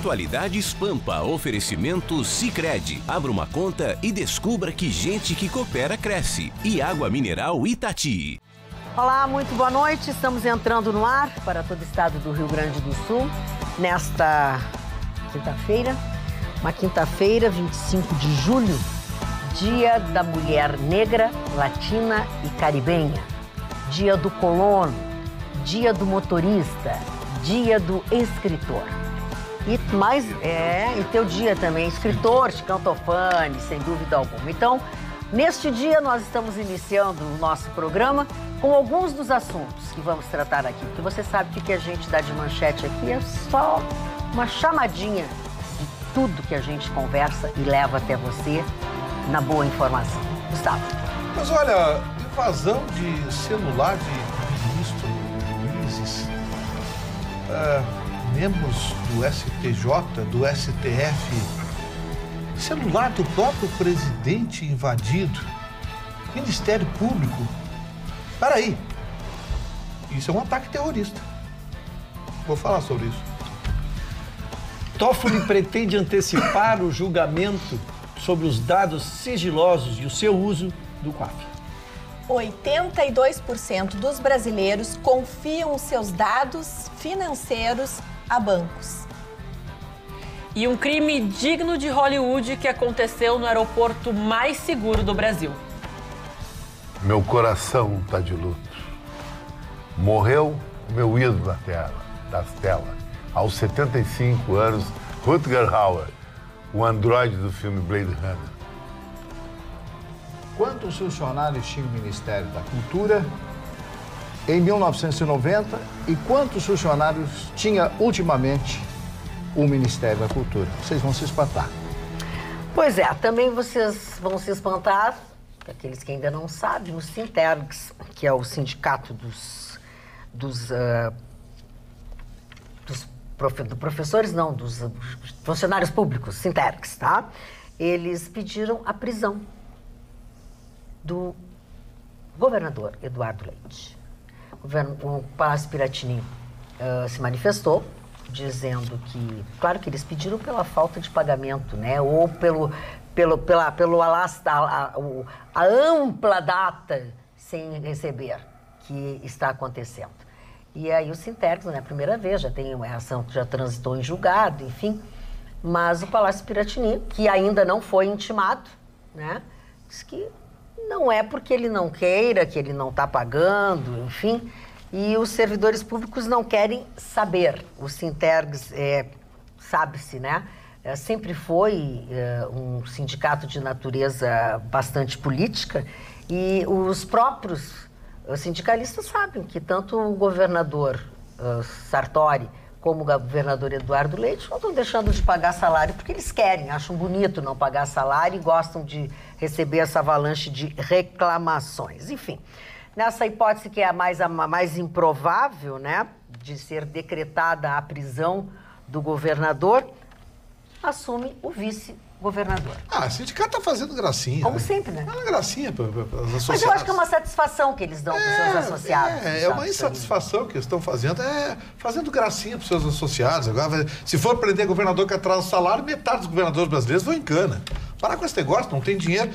Atualidades Pampa, oferecimento Sicredi. Abra uma conta e descubra que gente que coopera cresce. E Água Mineral Itati. Olá, muito boa noite. Estamos entrando no ar para todo o estado do Rio Grande do Sul nesta quinta-feira. Uma quinta-feira, 25 de julho, Dia da Mulher Negra, Latina e Caribenha. Dia do colono, Dia do motorista, Dia do escritor. E teu dia também, escritor, Chicão-Tofani, sem dúvida alguma. Então, neste dia nós estamos iniciando o nosso programa com alguns dos assuntos que vamos tratar aqui. Porque você sabe que o que a gente dá de manchete aqui é só uma chamadinha de tudo que a gente conversa e leva até você na boa informação. Gustavo. Mas olha, invasão de celular de ministro Ulisses, membros do STJ, do STF, celular do próprio presidente invadido, Ministério Público. Peraí, isso é um ataque terrorista. Vou falar sobre isso. Toffoli pretende antecipar o julgamento sobre os dados sigilosos e o seu uso do COAF. 82% dos brasileiros confiam os seus dados financeiros a bancos. E um crime digno de Hollywood que aconteceu no aeroporto mais seguro do Brasil. Meu coração está de luto. Morreu meu ídolo das telas, aos 75 anos, Rutger Hauer, o androide do filme Blade Runner. Quantos funcionários tinha o Ministério da Cultura em 1990 e quantos funcionários tinha ultimamente o Ministério da Cultura? Vocês vão se espantar. Pois é, também vocês vão se espantar, aqueles que ainda não sabem, o Sintergs, que é o sindicato dos funcionários públicos, Sintergs, tá? Eles pediram a prisão do governador Eduardo Leite. O Palácio Piratini se manifestou, dizendo que, claro que eles pediram pela falta de pagamento, né? Ou a ampla data sem receber que está acontecendo. E aí o Sintergs, não é a primeira vez, já tem uma ação que já transitou em julgado, enfim. Mas o Palácio Piratini, que ainda não foi intimado, né? Diz que não é porque ele não queira, que ele não está pagando, enfim. E os servidores públicos não querem saber. O Sintergs, sabe-se, né? Sempre foi um sindicato de natureza bastante política e os próprios sindicalistas sabem que tanto o governador Sartori como o governador Eduardo Leite não estão deixando de pagar salário porque eles querem, acham bonito não pagar salário e gostam de receber essa avalanche de reclamações. Enfim, nessa hipótese que é a mais improvável, né, de ser decretada a prisão do governador, assume o vice-governador. O sindicato está fazendo gracinha. Como sempre, né? É uma gracinha para os associados. Mas eu acho que é uma satisfação que eles dão para os seus associados. É uma insatisfação que eles estão fazendo, fazendo gracinha para os seus associados. Agora, se for prender governador que atrasa o salário, metade dos governadores brasileiros vão em cana. Parar com esse negócio, não tem dinheiro.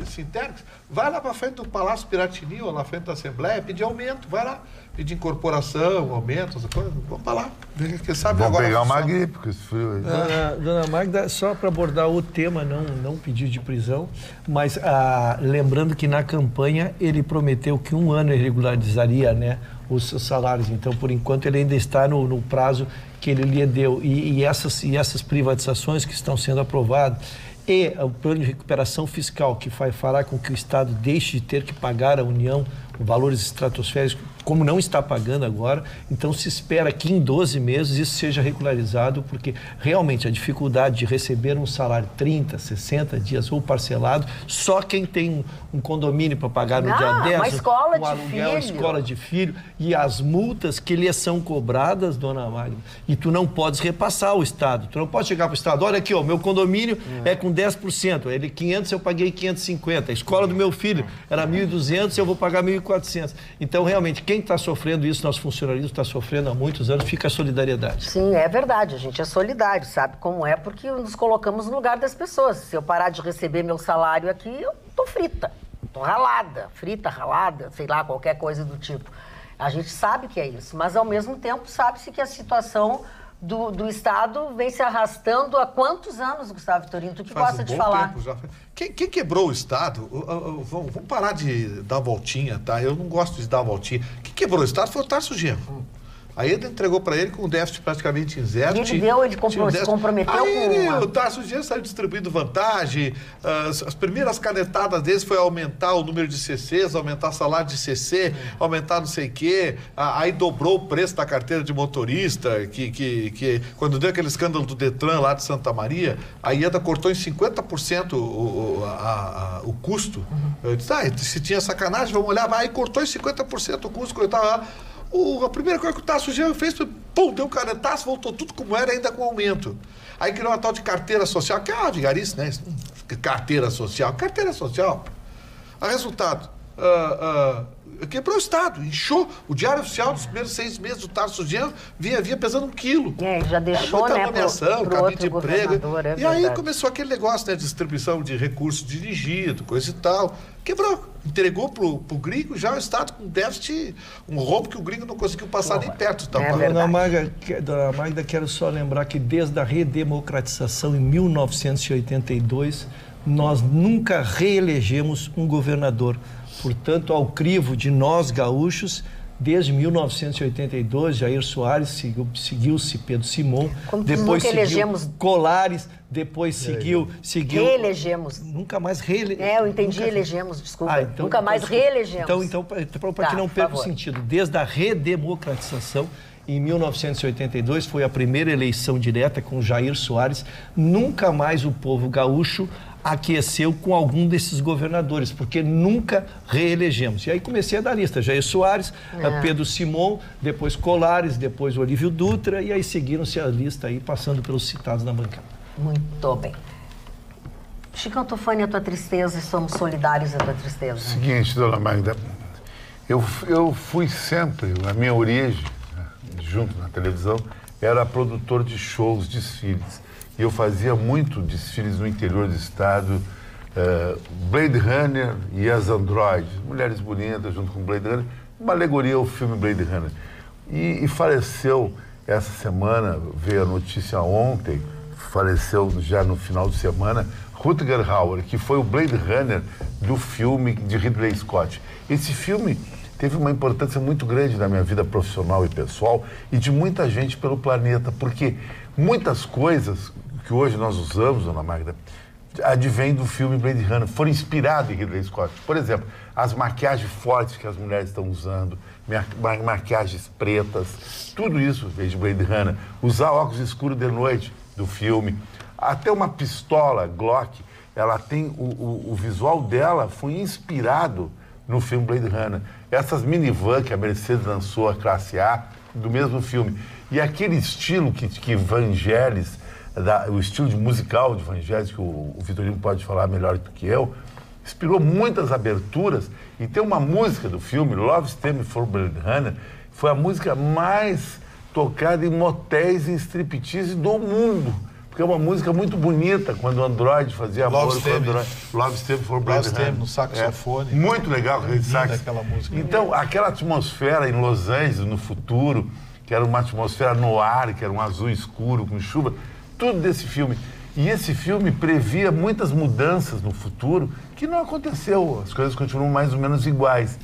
Sintergs, vai lá para frente do Palácio Piratini ou na frente da Assembleia, pedir aumento, vai lá. Pedir incorporação, aumento, essa coisa. Vamos para lá. Quem sabe Vamos agora pegar uma gripe com esse frio aí. Dona Magda, só para abordar o tema, não pedir de prisão, mas lembrando que na campanha ele prometeu que um ano ele regularizaria, né, os salários. Então, por enquanto, ele ainda está no prazo que ele lhe deu. E essas privatizações que estão sendo aprovadas e o plano de recuperação fiscal que fará com que o Estado deixe de ter que pagar à União valores estratosféricos, como não está pagando agora. Então se espera que em 12 meses isso seja regularizado, porque realmente a dificuldade de receber um salário 30, 60 dias ou parcelado, só quem tem um condomínio para pagar no dia 10, uma escola um aluguel, de filho. escola de filho, e as multas que lhe são cobradas, dona Magda, e tu não podes repassar ao Estado. Tu não pode chegar para o Estado, olha aqui, ó, meu condomínio é com 10%, ele 500, eu paguei 550, a escola do meu filho era 1.200, eu vou pagar 1.400. 1.400. Então, realmente, quem está sofrendo isso, nosso funcionalismo está sofrendo há muitos anos, fica a solidariedade. Sim, é verdade, a gente é solidário, sabe como é, porque nos colocamos no lugar das pessoas. Se eu parar de receber meu salário aqui, eu tô frita, tô ralada, frita, ralada, sei lá, qualquer coisa do tipo. A gente sabe que é isso, mas ao mesmo tempo sabe-se que a situação do Estado vem se arrastando há quantos anos, Gustavo Vitorino? Tu que gosta de falar. Tempo já. Quem quebrou o Estado, vamos parar de dar voltinha, tá? Eu não gosto de dar voltinha. Quem quebrou o Estado foi o Tarso Genro. Aí ele entregou para ele com um déficit praticamente em zero. Ele se comprometeu com... O Tarso Genro saiu distribuindo vantagem. As primeiras canetadas deles foi aumentar o número de CCs, aumentar o salário de CC, aumentar não sei o quê. Aí dobrou o preço da carteira de motorista, que quando deu aquele escândalo do Detran lá de Santa Maria, a IEDA cortou em 50% o custo. Eu disse, se tinha sacanagem, vamos olhar. Aí cortou em 50% o custo, coitado lá. A primeira coisa que o Tarso Genro fez foi, pum, deu um canetaço, voltou tudo como era, ainda com aumento. Aí criou uma tal de carteira social, que é uma vigarice, né? Carteira social. Resultado, quebrou o Estado, inchou. O Diário Oficial dos primeiros 6 meses do Tarso Genro vinha pesando 1 quilo. Já deixou, né, pro outro de governador, e aí começou aquele negócio, né, de distribuição de recursos dirigido, coisa e tal. Quebrou. Entregou pro gringo já o Estado com déficit, um rombo que o gringo não conseguiu passar nem perto. Dona Magda, quero só lembrar que desde a redemocratização em 1982, nós nunca reelegemos um governador. Portanto, ao crivo de nós gaúchos, desde 1982, Jair Soares, seguiu-se Pedro Simão, depois seguiu Colares, depois seguiu... Reelegemos. Nunca mais reelegemos. Eu entendi, elegemos, desculpa. Nunca mais reelegemos. Então para que não perca o sentido, desde a redemocratização, em 1982, foi a primeira eleição direta com Jair Soares, nunca mais o povo gaúcho aqueceu com algum desses governadores, porque nunca reelegemos. E aí comecei a dar lista, Jair Soares, Pedro Simão, depois Colares, depois Olívio Dutra, e aí seguiram-se a lista aí, passando pelos citados na bancada. Muito bem. Chicão Tufani, a tua tristeza, e somos solidários à tua tristeza. Seguinte, dona Magda, eu fui sempre, na minha origem, junto na televisão, era produtor de shows, desfiles. E eu fazia muito desfiles no interior do estado, Blade Runner e as Androides, mulheres bonitas junto com Blade Runner, uma alegoria ao filme Blade Runner. E faleceu essa semana, veio a notícia ontem, faleceu já no final de semana, Rutger Hauer, que foi o Blade Runner do filme de Ridley Scott. Esse filme teve uma importância muito grande na minha vida profissional e pessoal e de muita gente pelo planeta, porque muitas coisas que hoje nós usamos, dona Magda, advém do filme Blade Runner, foram inspirados em Ridley Scott. Por exemplo, as maquiagens fortes que as mulheres estão usando, maquiagens pretas, tudo isso veio de Blade Runner. Usar óculos escuros de noite do filme. Até uma pistola Glock, ela tem o visual dela foi inspirado no filme Blade Runner. Essas minivan que a Mercedes lançou, a classe A, do mesmo filme. E aquele estilo que Vangelis, o estilo musical de Vangelis, que o Vitorino pode falar melhor do que eu, inspirou muitas aberturas. E tem uma música do filme, Love Stem for Blade Runner, foi a música mais tocada em motéis e striptease do mundo. Porque é uma música muito bonita, quando o Android fazia amor com o Android. Love Stem for Blade Runner. No saxofone. Muito legal aquele sax. Aquela música. Então, aquela atmosfera em Los Angeles, no futuro, que era uma atmosfera no ar, que era um azul escuro, com chuva, tudo desse filme. E esse filme previa muitas mudanças no futuro que não aconteceu. As coisas continuam mais ou menos iguais.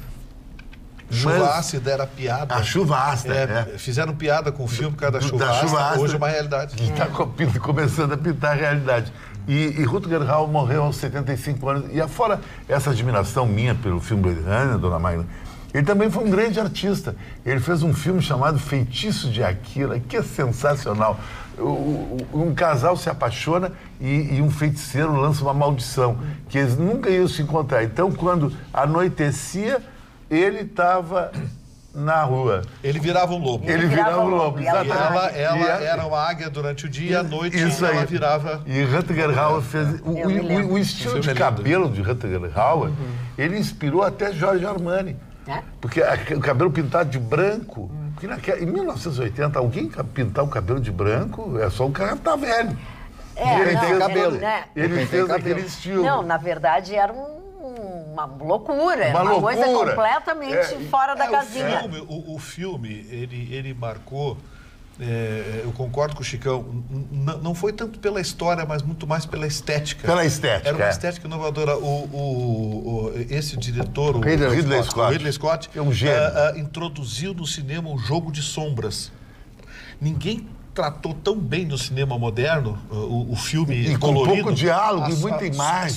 Chuva ácida era piada. A chuva ácida, Fizeram piada com o filme por causa da chuva ácida. Hoje é uma realidade. Que está começando a pintar a realidade. E Rutger Hauer morreu aos 75 anos. E fora essa admiração minha pelo filme Blade Runner, dona Magna, ele também foi um grande artista. Ele fez um filme chamado Feitiço de Aquila, que é sensacional. Um casal se apaixona e um feiticeiro lança uma maldição, que eles nunca iam se encontrar. Então, quando anoitecia, ele estava na rua. Ele virava um lobo. Ele virava um lobo, exatamente. Ela era uma águia durante o dia e à noite ela virava... E Rutger Hauer fez... O estilo de cabelo de Rutger Hauer, ele inspirou até Giorgio Armani. Porque o cabelo pintado de branco, porque em 1980, alguém pintar o cabelo de branco é só um cara que tá velho. Ele tem cabelo. Ele fez aquele estilo. Não, na verdade era uma loucura, Uma loucura. Coisa completamente fora da casinha. O filme, ele marcou, eu concordo com o Chicão, não foi tanto pela história, mas muito mais pela estética. Pela estética. Era uma estética inovadora. Esse diretor, o Ridley Scott, é um gênio. Introduziu no cinema o jogo de sombras. Ninguém tratou tão bem no cinema moderno o filme e colorido. Com pouco diálogo e muita imagem.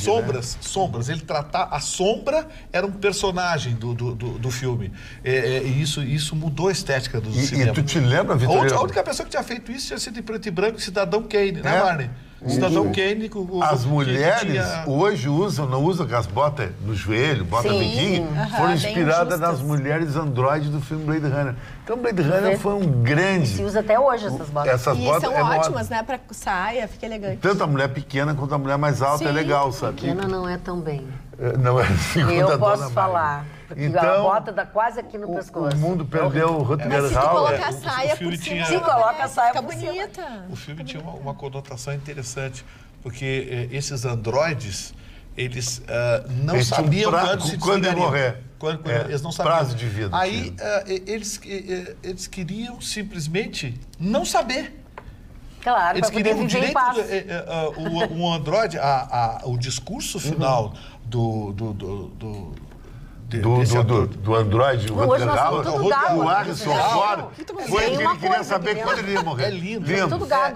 Sombras. Ele a sombra era um personagem do filme. E isso mudou a estética do cinema. E tu te lembra, Vitorino? A única pessoa que tinha feito isso tinha sido em preto e branco, Cidadão Kane, né, Marne? Cidadão Kane... As mulheres hoje não usam as botas no joelho, bota biquíni, foram inspiradas nas mulheres androides do filme Blade Runner. Então, Blade Runner foi um grande... Se usa até hoje essas botas. Essas botas são ótimas, né? Pra saia, fica elegante. Tanto a mulher pequena quanto a mulher mais alta é legal, sabe? Pequena não é tão bem. Não é assim. Eu posso falar. Porque a bota dá quase aqui no pescoço. O mundo perdeu o Rutger Hauer. Se tu colocar a saia por cima, se coloca a saia fica por bonita. O filme tinha uma conotação interessante, porque esses androides, eles não sabiam quando ia morrer. Eles não sabiam. Prazo de vida. Aí eles queriam simplesmente não saber. Claro, eles queriam o direito. O androide, o discurso final do Android, o Rutger Hauer, o Harrison Ford, foi que ele queria saber quando ele ia morrer. É lindo.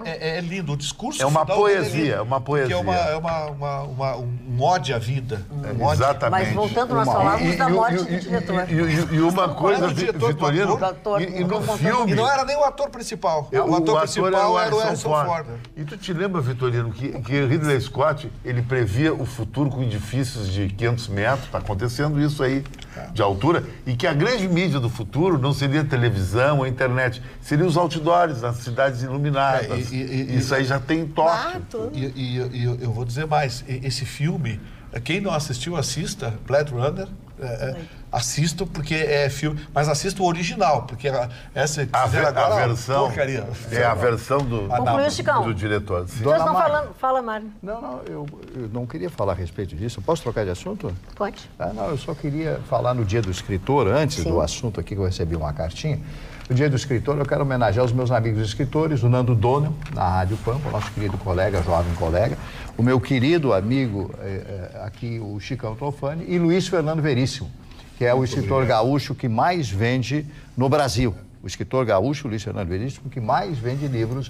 É lindo. O discurso é uma final poesia, é uma poesia. É um ode à vida. Exatamente. Mas voltando, nós falávamos da morte do diretor. E uma coisa, Vitorino, e no filme... E não era nem o ator principal. O ator principal era o Harrison Ford. E tu te lembra, Vitorino, que Ridley Scott, ele previa o futuro com edifícios de 500 metros, está acontecendo isso aí, de altura, e que a grande mídia do futuro não seria a televisão ou a internet, seriam os outdoors nas cidades iluminadas. Isso aí já tem em Tóquio. E eu vou dizer mais, esse filme, quem não assistiu, assista, Blade Runner, assisto porque é filme, mas assisto o original, porque essa a versão porcaria. É a versão do diretor. Fala, Mário. Não, eu não queria falar a respeito disso. Posso trocar de assunto? Pode. Não, eu só queria falar no Dia do Escritor, antes do assunto aqui que eu recebi uma cartinha. No Dia do Escritor, eu quero homenagear os meus amigos escritores, o Nando Donel, na Rádio Pampa, nosso querido colega, jovem colega, o meu querido amigo aqui, o Chicão Tofani, e Luiz Fernando Veríssimo, que é o escritor gaúcho que mais vende no Brasil. O escritor gaúcho, Luiz Fernando Veríssimo, que mais vende livros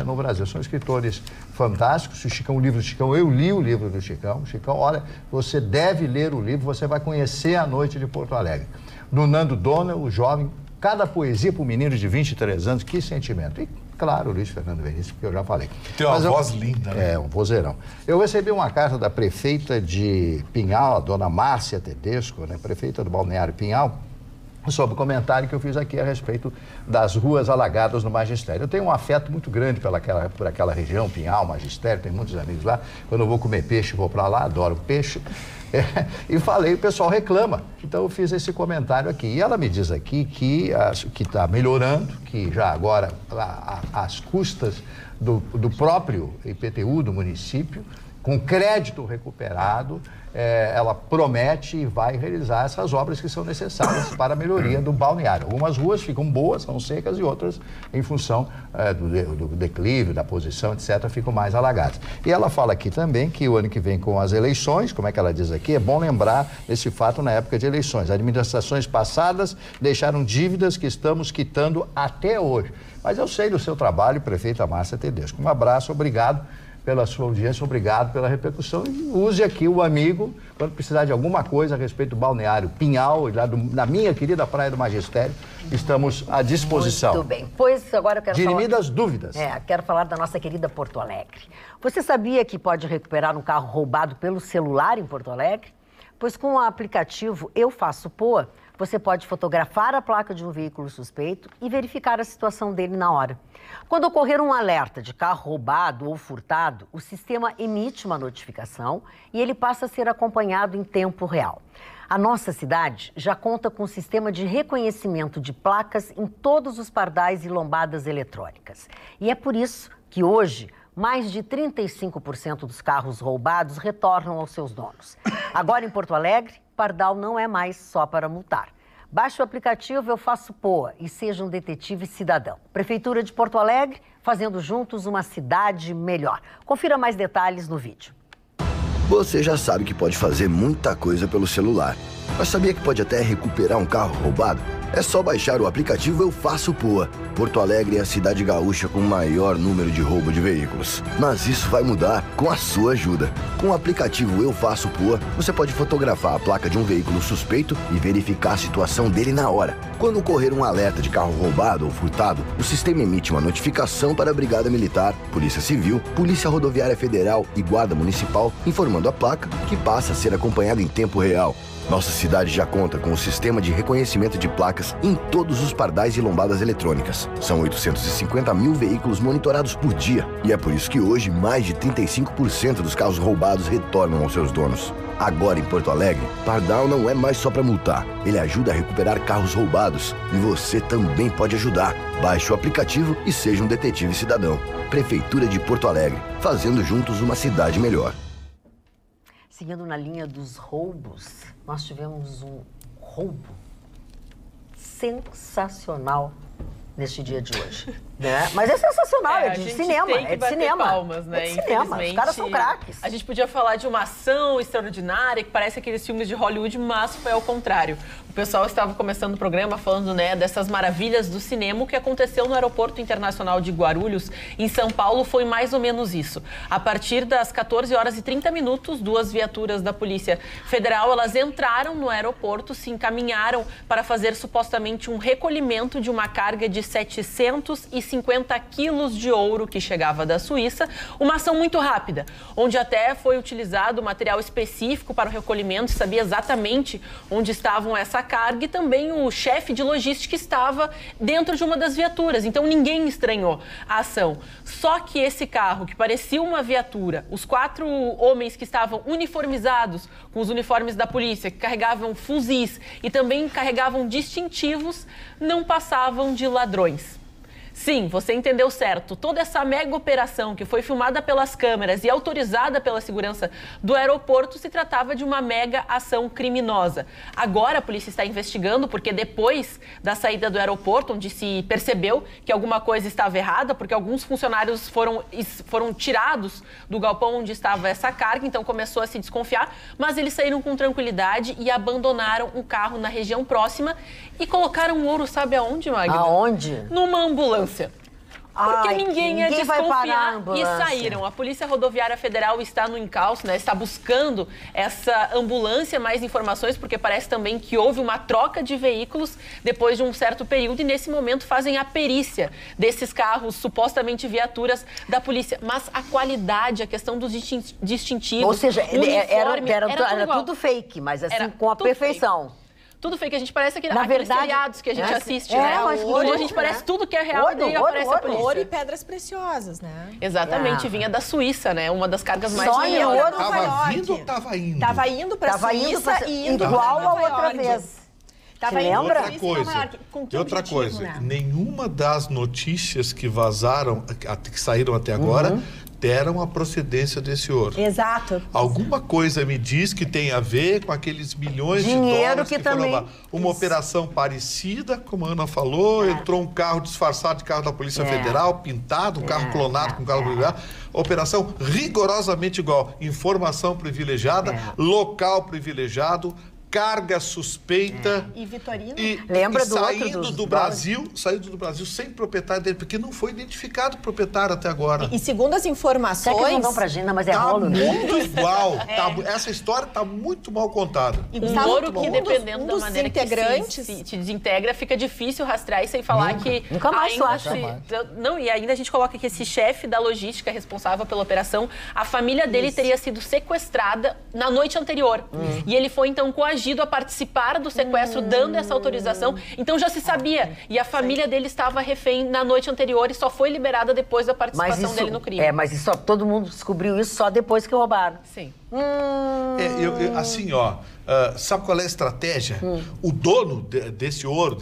no Brasil. São escritores fantásticos. O Chicão, o livro do Chicão, eu li o livro do Chicão. Chicão, olha, você deve ler o livro, você vai conhecer a noite de Porto Alegre. Do Nando Donel, o jovem, cada poesia para um menino de 23 anos, que sentimento. E, claro, o Luiz Fernando Veríssimo, que eu já falei. Tem uma voz linda, né? É, um vozeirão. Eu recebi uma carta da prefeita de Pinhal, a dona Márcia Tedesco, né, prefeita do Balneário Pinhal, sobre o comentário que eu fiz aqui a respeito das ruas alagadas no Magistério. Eu tenho um afeto muito grande por aquela região, Pinhal, Magistério, tenho muitos amigos lá. Quando eu vou comer peixe, vou para lá, adoro peixe. E falei, o pessoal reclama. Então eu fiz esse comentário aqui. E ela me diz aqui que está melhorando, que já agora, às custas do próprio IPTU do município, com crédito recuperado, ela promete e vai realizar essas obras que são necessárias para a melhoria do balneário. Algumas ruas ficam boas, são secas, e outras, em função do declive, da posição, etc., ficam mais alagadas. E ela fala aqui também que o ano que vem, com as eleições, como é que ela diz aqui, é bom lembrar esse fato na época de eleições. Administrações passadas deixaram dívidas que estamos quitando até hoje. Mas eu sei do seu trabalho, prefeita Márcia Tedesco. Um abraço, obrigado pela sua audiência, obrigado pela repercussão, e use aqui o amigo quando precisar de alguma coisa a respeito do balneário Pinhal, lá na minha querida Praia do Magistério, estamos à disposição. Muito bem, pois agora eu quero falar... Dirimi das dúvidas. Quero falar da nossa querida Porto Alegre. Você sabia que pode recuperar um carro roubado pelo celular em Porto Alegre? Pois com o aplicativo Eu Faço Poa, Você pode fotografar a placa de um veículo suspeito e verificar a situação dele na hora. Quando ocorrer um alerta de carro roubado ou furtado, o sistema emite uma notificação e ele passa a ser acompanhado em tempo real. A nossa cidade já conta com um sistema de reconhecimento de placas em todos os pardais e lombadas eletrônicas. E é por isso que hoje mais de 35% dos carros roubados retornam aos seus donos. Agora em Porto Alegre, pardal não é mais só para multar. Baixe o aplicativo Eu Faço POA e seja um detetive cidadão. Prefeitura de Porto Alegre, fazendo juntos uma cidade melhor. Confira mais detalhes no vídeo. Você já sabe que pode fazer muita coisa pelo celular, mas sabia que pode até recuperar um carro roubado? É só baixar o aplicativo Eu Faço POA. Porto Alegre é a cidade gaúcha com o maior número de roubo de veículos. Mas isso vai mudar com a sua ajuda. Com o aplicativo Eu Faço POA, você pode fotografar a placa de um veículo suspeito e verificar a situação dele na hora. Quando ocorrer um alerta de carro roubado ou furtado, o sistema emite uma notificação para a Brigada Militar, Polícia Civil, Polícia Rodoviária Federal e Guarda Municipal, informando a placa que passa a ser acompanhada em tempo real. Nossa cidade já conta com o sistema de reconhecimento de placas em todos os pardais e lombadas eletrônicas. São 850 mil veículos monitorados por dia. E é por isso que hoje mais de 35% dos carros roubados retornam aos seus donos. Agora em Porto Alegre, pardal não é mais só para multar. Ele ajuda a recuperar carros roubados. E você também pode ajudar. Baixe o aplicativo e seja um detetive cidadão. Prefeitura de Porto Alegre, fazendo juntos uma cidade melhor. Seguindo na linha dos roubos, nós tivemos um roubo sensacional neste dia de hoje. Né? Mas é sensacional, é de cinema. É de cinema. Palmas, né? É de cinema. Os caras são craques. A gente podia falar de uma ação extraordinária, que parece aqueles filmes de Hollywood, mas foi ao contrário. O pessoal estava começando o programa falando, né, dessas maravilhas do cinema. O que aconteceu no Aeroporto Internacional de Guarulhos, em São Paulo, foi mais ou menos isso. A partir das 14 horas e 30 minutos, 2 viaturas da Polícia Federal, elas entraram no aeroporto, se encaminharam para fazer supostamente um recolhimento de uma carga de 750 quilos de ouro que chegava da Suíça. Uma ação muito rápida, onde até foi utilizado material específico para o recolhimento, sabia exatamente onde estavam essa carga, e também o chefe de logística estava dentro de uma das viaturas, então ninguém estranhou a ação. Só que esse carro, que parecia uma viatura, os 4 homens que estavam uniformizados com os uniformes da polícia, que carregavam fuzis e também carregavam distintivos, não passavam de ladrões. Sim, você entendeu certo. Toda essa mega operação que foi filmada pelas câmeras e autorizada pela segurança do aeroporto se tratava de uma mega ação criminosa. Agora a polícia está investigando, porque depois da saída do aeroporto, onde se percebeu que alguma coisa estava errada, porque alguns funcionários foram tirados do galpão onde estava essa carga, então começou a se desconfiar, mas eles saíram com tranquilidade e abandonaram um carro na região próxima e colocaram o ouro, sabe aonde, Magda? Aonde? Numa ambulância. Porque ninguém ia desconfiar e saíram. A Polícia Rodoviária Federal está no encalço, né? Está buscando essa ambulância, mais informações, porque parece também que houve uma troca de veículos depois de um certo período e nesse momento fazem a perícia desses carros, supostamente viaturas da polícia. Mas a qualidade, a questão dos distintivos, ou seja, uniforme, era tudo fake, mas assim, com a perfeição. Fake. Tudo fake, a gente parece aqueles verdade, seriados que a gente assiste, né? Hoje a gente parece tudo que é real e daí aparece a polícia. Ouro e pedras preciosas, né? Exatamente, vinha da Suíça, né? Uma das cargas mais... Só em ouro. Tava vindo ou tava indo? Tava indo pra Suíça e indo igual a outra vez. Tava lembra? Outra coisa, né? Nenhuma das notícias que vazaram, que saíram até agora, deram a procedência desse ouro. Exato. Alguma coisa me diz que tem a ver com aqueles milhões dinheiro de dólares que também... foram lá. Uma operação parecida, como a Ana falou, entrou um carro disfarçado de carro da Polícia Federal, pintado, um carro clonado com carro privilegiado. Operação rigorosamente igual. Informação privilegiada, local privilegiado, carga suspeita e Vitorino lembra do saindo do Brasil sem proprietário dele, porque não foi identificado o proprietário até agora. E segundo as informações, que não vão pra Gina, mas é rolo, né? Muito igual. Essa história tá muito mal contada. E um ouro que, dependendo da maneira que se desintegra, fica difícil rastrear e sem falar que nunca mais tu acha. Não, e ainda a gente coloca que esse chefe da logística responsável pela operação, a família dele teria sido sequestrada na noite anterior. E ele foi então coagido coagido a participar do sequestro, dando essa autorização. Então já se sabia. E a família dele estava refém na noite anterior e só foi liberada depois da participação dele no crime. Mas isso, todo mundo descobriu isso só depois que roubaram. Sim. Assim, ó, sabe qual é a estratégia? O dono desse ouro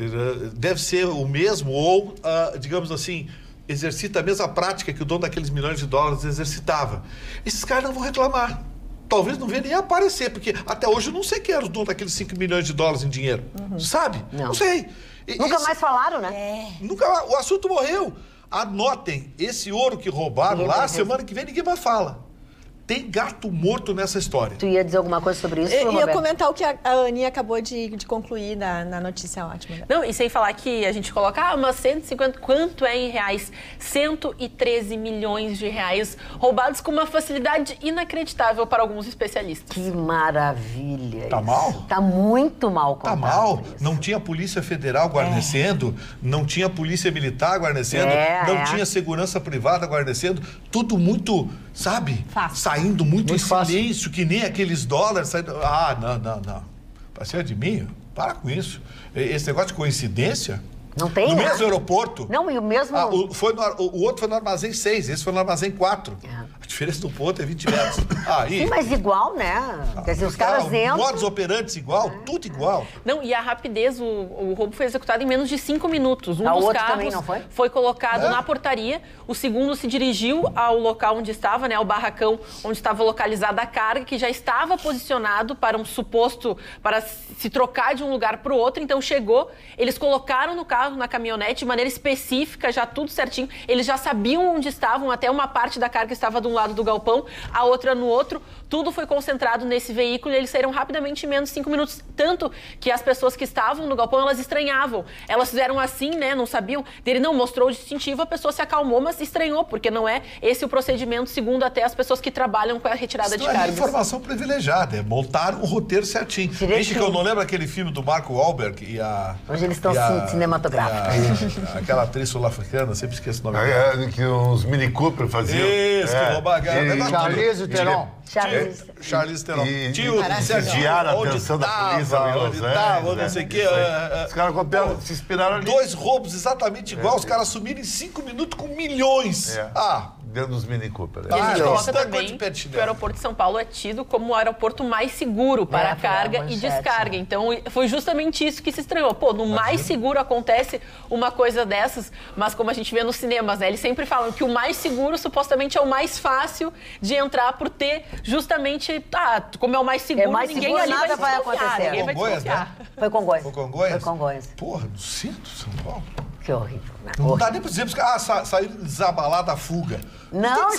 deve ser o mesmo ou, digamos assim, exercita a mesma prática que o dono daqueles milhões de dólares exercitava. Esses caras não vão reclamar. Talvez não venha nem aparecer, porque até hoje eu não sei quem era o dono daqueles 5 milhões de dólares em dinheiro. Sabe? Não sei. Nunca mais falaram, né? Nunca, o assunto morreu. Anotem, esse ouro que roubaram lá, semana que vem ninguém mais fala. Tem gato morto nessa história. Tu ia dizer alguma coisa sobre isso, Eu ia comentar o que a Aninha acabou de concluir na notícia ótima. Não, e sem falar que a gente coloca, mas 150, quanto é em reais? 113 milhões de reais roubados com uma facilidade inacreditável para alguns especialistas. Que maravilha. Tá mal? Tá muito mal contado. Tá mal. Isso. Não tinha Polícia Federal guarnecendo, não tinha Polícia Militar guarnecendo, não tinha segurança privada guarnecendo, tudo muito, sabe? Fácil. Saindo muito em silêncio, que nem aqueles dólares saindo... não. Pra ser de mim, para com isso. Esse negócio de coincidência... Não tem, no né? mesmo aeroporto. Não, e o mesmo... O outro foi no armazém 6, esse foi no armazém 4. A diferença do ponto é 20 metros. Sim, mas igual, né? Quer dizer, os caras entram... Modos operantes igual, tudo igual. Não, e a rapidez, o roubo foi executado em menos de 5 minutos. Um dos outro carros também não foi colocado na portaria, o segundo se dirigiu ao local onde estava, né, ao barracão onde estava localizada a carga, que já estava posicionado para um suposto, para se trocar de um lugar para o outro. Então chegou, eles colocaram no carro, na caminhonete, de maneira específica, já tudo certinho. Eles já sabiam onde estavam, até uma parte da carga estava de um lado do galpão, a outra no outro. Tudo foi concentrado nesse veículo e eles saíram rapidamente em menos de 5 minutos. Tanto que as pessoas que estavam no galpão, elas estranhavam. Elas fizeram assim, né? Não sabiam. Ele não mostrou o distintivo, a pessoa se acalmou, mas estranhou, porque não é esse o procedimento, segundo até as pessoas que trabalham com a retirada de cargas. É informação privilegiada, montaram o roteiro certinho. Gente, que eu não lembro aquele filme do Marco Wahlberg e a... Hoje eles estão cinematográficos. Aquela atriz sul-africana, sempre esqueço o nome dela. Que os Mini Cooper faziam. Isso, que roubaram. Charlize Theron. Charlize Theron. Desviaram a atenção da polícia. Onde estava, não sei o quê. Os caras se inspiraram ali. 2 roubos exatamente igual, os caras sumiram em 5 minutos com milhões. Dentro dos Mini Cooper. E a gente coloca também que o aeroporto de São Paulo é tido como o aeroporto mais seguro para carga e descarga. Então, foi justamente isso que se estranhou. Pô, no mais seguro acontece uma coisa dessas, mas como a gente vê nos cinemas, né? Eles sempre falam que o mais seguro, supostamente, é o mais fácil de entrar por ter justamente... como é o mais seguro, ninguém seguro, ali nada vai acontecer. Ninguém vai desconfiar. Foi Congonhas. Foi Congonhas? Foi Congonhas. Porra, no centro de São Paulo. Que horrível. Não dá nem pra dizer, porque saíram desabalados da fuga. Não,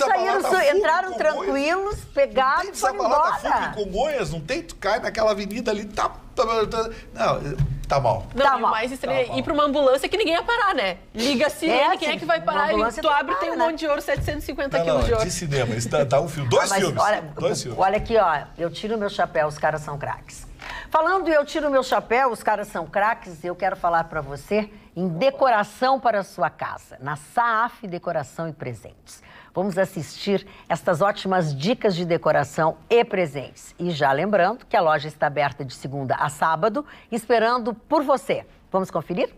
entraram tranquilos, pegaram e foram embora. Não tem fuga em Congonhas, não tem? Tu cai naquela avenida ali, não, tá mal. Não, o mais estranho é ir pra uma ambulância que ninguém ia parar, né? Liga a sirene, quem é que vai parar? E tu abre e tem um monte de ouro, 750 quilos de ouro. De cinema, isso dá um filme. Dois filmes. Olha aqui, ó, eu tiro meu chapéu, os caras são craques. Falando eu tiro meu chapéu, os caras são craques, eu quero falar pra você em decoração para a sua casa, na Saaf Decoração e Presentes. Vamos assistir estas ótimas dicas de decoração e presentes. E já lembrando que a loja está aberta de segunda a sábado, esperando por você. Vamos conferir?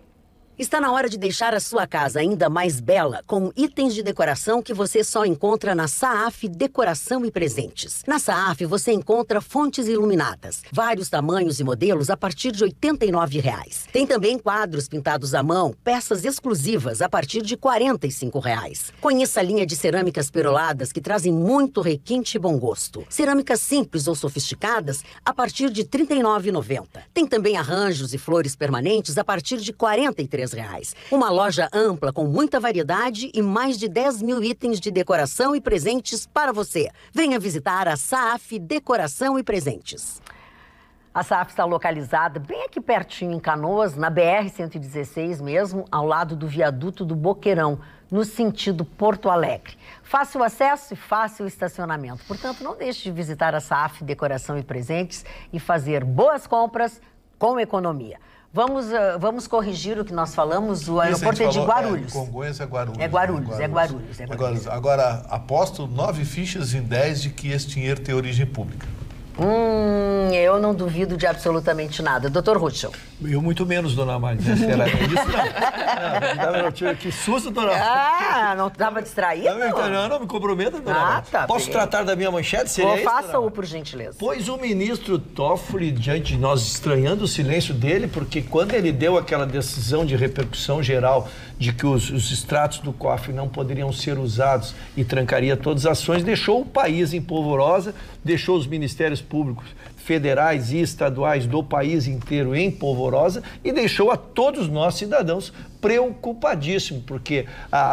Está na hora de deixar a sua casa ainda mais bela com itens de decoração que você só encontra na Saaf Decoração e Presentes. Na Saaf você encontra fontes iluminadas, vários tamanhos e modelos a partir de R$ 89,00. Tem também quadros pintados à mão, peças exclusivas a partir de R$ 45,00. Conheça a linha de cerâmicas peroladas que trazem muito requinte e bom gosto. Cerâmicas simples ou sofisticadas a partir de R$ 39,90. Tem também arranjos e flores permanentes a partir de R$ 43,00. Uma loja ampla com muita variedade e mais de 10 mil itens de decoração e presentes para você. Venha visitar a Saaf Decoração e Presentes. A Saaf está localizada bem aqui pertinho em Canoas, na BR-116 mesmo, ao lado do viaduto do Boqueirão, no sentido Porto Alegre. Fácil acesso e fácil estacionamento. Portanto, não deixe de visitar a Saaf Decoração e Presentes e fazer boas compras com economia. Vamos corrigir o que nós falamos, o aeroporto é de Guarulhos. Congonhas é Guarulhos. É Guarulhos. Agora, aposto 9 fichas em 10 de que esse dinheiro tem origem pública. Eu não duvido de absolutamente nada. Doutor Ruschel. Eu muito menos, dona Mari. Isso não. Que susto, dona Mari. Não estava distraído? Não me comprometa, dona Mari. Tá, posso tratar da minha manchete? Faça-o, por gentileza. Pois o ministro Toffoli, diante de nós, estranhando o silêncio dele, porque quando ele deu aquela decisão de repercussão geral de que os extratos do COAF não poderiam ser usados e trancaria todas as ações, deixou o país em polvorosa, deixou os ministérios públicos federais e estaduais do país inteiro em polvorosa e deixou a todos nós, cidadãos, preocupadíssimos, porque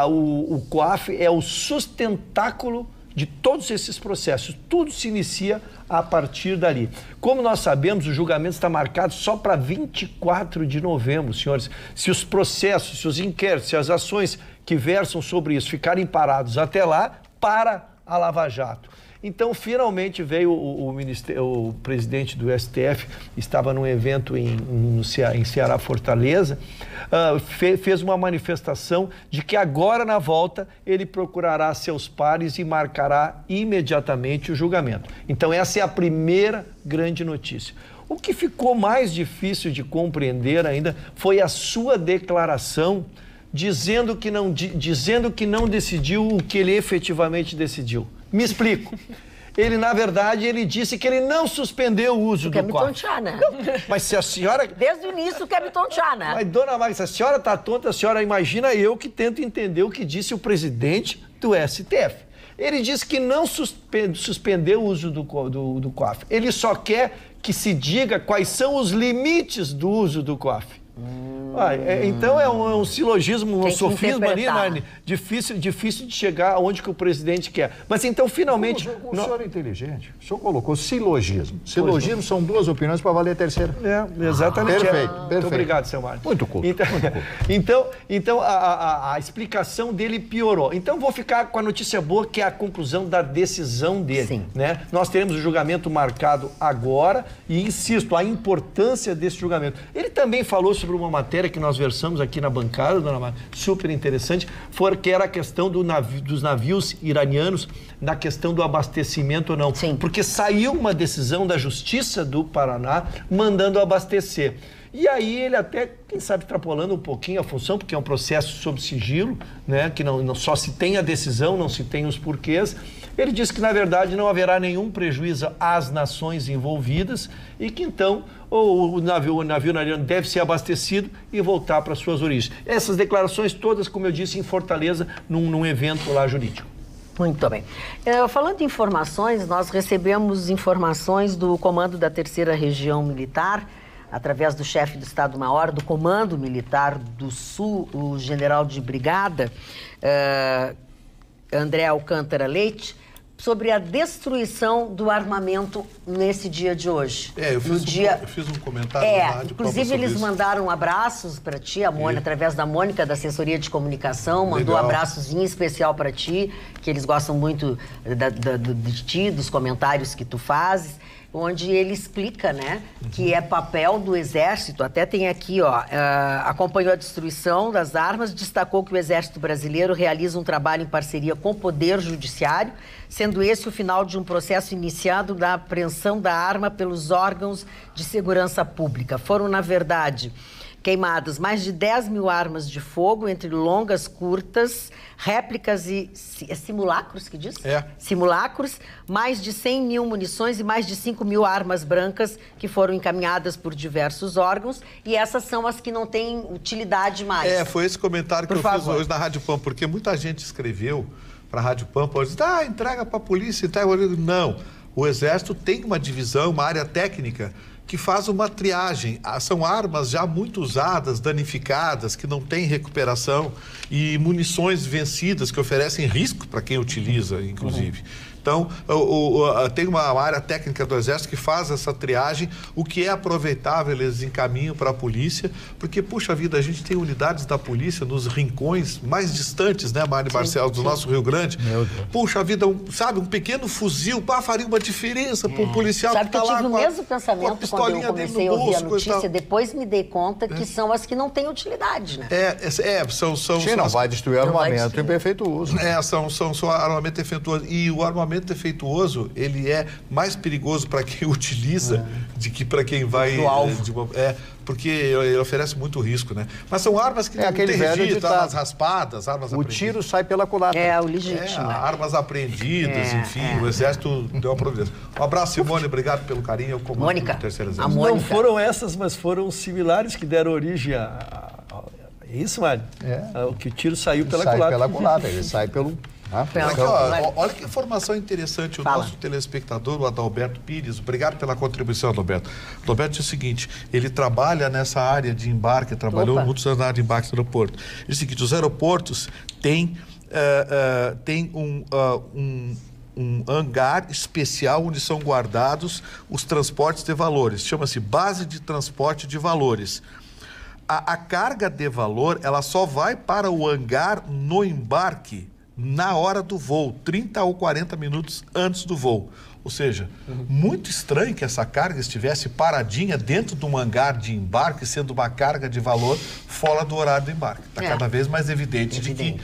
o COAF é o sustentáculo de todos esses processos. Tudo se inicia a partir dali. Como nós sabemos, o julgamento está marcado só para 24 de novembro, senhores. Se os processos, se os inquéritos, se as ações que versam sobre isso ficarem parados até lá, para a Lava Jato. Então, finalmente veio o presidente do STF, estava num evento em Ceará, Fortaleza, fez uma manifestação de que agora, na volta, ele procurará seus pares e marcará imediatamente o julgamento. Então, essa é a primeira grande notícia. O que ficou mais difícil de compreender ainda foi a sua declaração dizendo que não decidiu o que ele efetivamente decidiu. Me explico. Ele, na verdade, ele disse que ele não suspendeu o uso do COAF. Quer me tontear, né? Não, mas se a senhora... Desde o início quer me tontear, né? Mas, dona Maria, se a senhora está tonta, a senhora imagina eu que tento entender o que disse o presidente do STF. Ele disse que não suspendeu o uso do COAF. Ele só quer que se diga quais são os limites do uso do COAF. Então é um silogismo, um sofisma ali, Marne, difícil de chegar aonde que o presidente quer. Mas então, finalmente... O senhor é inteligente. O senhor colocou silogismo. Silogismo são duas opiniões para valer a terceira. Exatamente. Perfeito. Muito obrigado, seu Marne. Muito culto. Então a explicação dele piorou. Então vou ficar com a notícia boa, que é a conclusão da decisão dele. Sim. Né? Nós teremos o julgamento marcado agora e, insisto, a importância desse julgamento. Ele também falou sobre uma matéria que nós versamos aqui na bancada, dona Mari, super interessante, que era a questão dos navios iranianos, na questão do abastecimento ou não. Sim. Porque saiu uma decisão da Justiça do Paraná mandando abastecer. E aí ele até, quem sabe, extrapolando um pouquinho a função, porque é um processo sob sigilo, né, que não só se tem a decisão, não se tem os porquês. Ele disse que, na verdade, não haverá nenhum prejuízo às nações envolvidas e que, então, o navio iraniano deve ser abastecido e voltar para suas origens. Essas declarações todas, como eu disse, em Fortaleza, num evento lá jurídico. Muito bem. Falando em informações, nós recebemos informações do Comando da 3ª Região Militar, através do chefe do Estado-Maior do Comando Militar do Sul, o general de brigada, André Alcântara Leite, sobre a destruição do armamento nesse dia de hoje. Eu fiz um comentário na rádio. Inclusive, eles mandaram abraços para ti, a Mônica, através da Mônica, da assessoria de comunicação, mandou abraços em especial para ti, que eles gostam muito de ti, dos comentários que tu fazes, onde ele explica, né, que é papel do Exército, até tem aqui, acompanhou a destruição das armas, destacou que o Exército Brasileiro realiza um trabalho em parceria com o Poder Judiciário, sendo esse o final de um processo iniciado da apreensão da arma pelos órgãos de segurança pública. Foram, na verdade, queimadas mais de 10 mil armas de fogo, entre longas, curtas, réplicas e simulacros, que diz? Simulacros, mais de 100 mil munições e mais de 5 mil armas brancas que foram encaminhadas por diversos órgãos, e essas são as que não têm utilidade mais. Foi esse comentário que eu fiz hoje na Rádio Pampa, porque muita gente escreveu para a Rádio Pampa, diz, entrega para a polícia, entrega. Não, o Exército tem uma divisão, uma área técnica que faz uma triagem. São armas já muito usadas, danificadas, que não têm recuperação, e munições vencidas que oferecem risco para quem utiliza, inclusive. Então, tem uma área técnica do Exército que faz essa triagem, o que é aproveitável, eles encaminham para a polícia, porque, puxa vida, a gente tem unidades da polícia nos rincões mais distantes, né, Mari Barcelos, do nosso Rio Grande. Puxa vida, um pequeno fuzil, faria uma diferença para um policial que está lá. Sabe que eu tive o mesmo pensamento quando eu comecei a ouvir a notícia, depois me dei conta que são as que não têm utilidade, né? Não vai destruir armamento em perfeito uso. São armamento defeituoso. E o armamento equipamento defeituoso, ele é mais perigoso para quem utiliza do que para quem vai... porque ele oferece muito risco, né? Mas são armas que não tem registro, armas raspadas, armas apreendidas. O tiro sai pela culatra. É, o legítimo. Armas apreendidas, enfim, o Exército deu uma providência. Um abraço, Simone, obrigado pelo carinho. Eu comando Mônica, do Terceiro a Exército. Mônica. Não foram essas, mas foram similares que deram origem a... É isso, Mário? Que o tiro saiu pela culatra. Sai pela culatra, ele sai pelo... Olha que informação interessante. O nosso telespectador, o Adalberto Pires, obrigado pela contribuição, Adalberto. Adalberto diz o seguinte: ele trabalha nessa área de embarque, trabalhou muitos anos na área de embarque do aeroporto. Ele diz o seguinte: os aeroportos têm um hangar especial onde são guardados os transportes de valores. Chama-se base de transporte de valores. A carga de valor, ela só vai para o hangar no embarque na hora do voo, 30 ou 40 minutos antes do voo. Ou seja, muito estranho que essa carga estivesse paradinha dentro de um hangar de embarque, sendo uma carga de valor fora do horário do embarque. Está cada vez mais evidente de que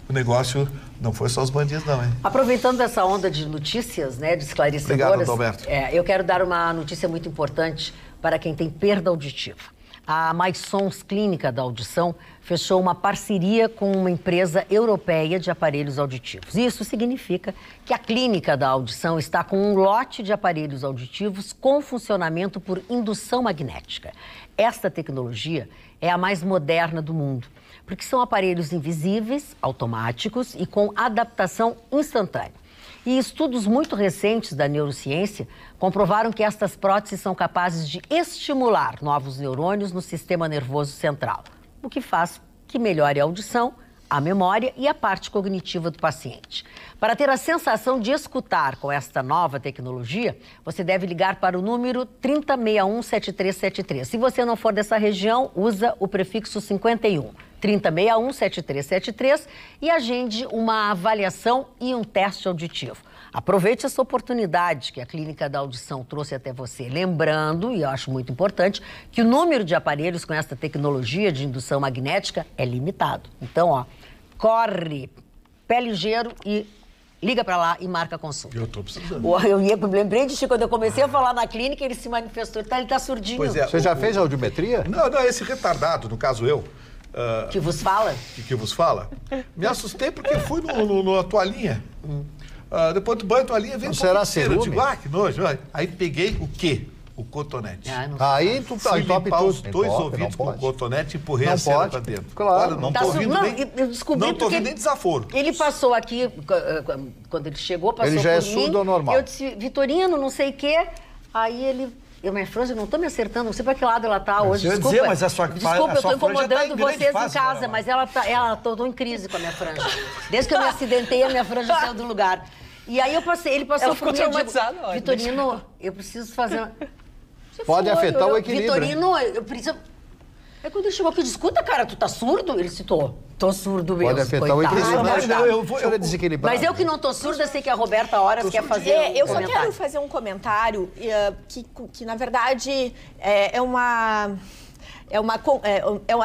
o negócio não foi só os bandidos, não, hein? Aproveitando essa onda de notícias, né, de esclarecedoras... Obrigado, Adalberto. Eu quero dar uma notícia muito importante para quem tem perda auditiva. A Mais Sons Clínica da Audição fechou uma parceria com uma empresa europeia de aparelhos auditivos. Isso significa que a Clínica da Audição está com um lote de aparelhos auditivos com funcionamento por indução magnética. Esta tecnologia é a mais moderna do mundo, porque são aparelhos invisíveis, automáticos e com adaptação instantânea. E estudos muito recentes da neurociência comprovaram que estas próteses são capazes de estimular novos neurônios no sistema nervoso central, o que faz que melhore a audição, a memória e a parte cognitiva do paciente. Para ter a sensação de escutar com esta nova tecnologia, você deve ligar para o número 3061-7373. Se você não for dessa região, usa o prefixo 51. 3061-7373 e agende uma avaliação e um teste auditivo. Aproveite essa oportunidade que a Clínica da Audição trouxe até você. Lembrando, e eu acho muito importante, que o número de aparelhos com essa tecnologia de indução magnética é limitado. Então, corre, pé ligeiro e liga para lá e marca a consulta. Eu estou precisando. Lembrei de ti, quando eu comecei a falar na clínica, ele se manifestou. Ele está surdinho. Pois é, Você já fez audiometria? Não, esse retardado, no caso eu... Que vos fala? Que vos fala? Me assustei porque fui na toalhinha. Depois do banho, a toalhinha veio será ciúme? Eu digo, que nojo. Aí peguei o quê? O cotonete. Aí tu Fui limpar tudo. os dois ouvidos com o cotonete e empurrei a cera pra dentro. Claro. Olha, não tô ouvindo nem... Eu descobri não tô ouvindo nem desaforo. Ele passou aqui, quando ele chegou, passou ele já por é surdo ou normal? Eu disse, Vitorino, não sei o quê. Aí ele... minha franja, não tô me acertando, não sei para que lado ela tá hoje. Desculpa, dizer, mas a sua desculpa, eu tô incomodando vocês fase, em casa, mas tô em crise com a minha franja. Desde que eu me acidentei, a minha franja saiu do lugar. E aí ele passou por mim e disse, Vitorino, eu preciso fazer... Pode afetar o equilíbrio. Vitorino, eu preciso... Aí quando ele chegou aqui, escuta, cara, tu tá surdo? Ele disse, tô surdo mesmo. Pode afetar o equilíbrio. Eu desequilibrado. Mas eu que não tô surda, sei que a Roberta Horas quer fazer eu só quero fazer um comentário que na verdade,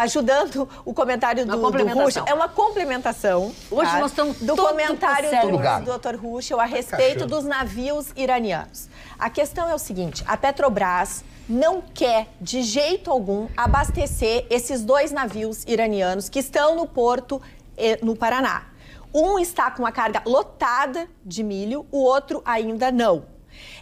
ajudando o comentário do Ruschel, é uma complementação. Hoje nós estamos do comentário do Dr. Ruschel a respeito dos navios iranianos. A questão é o seguinte: a Petrobras não quer, de jeito algum, abastecer esses dois navios iranianos que estão no porto no Paraná. Um está com a carga lotada de milho, o outro ainda não.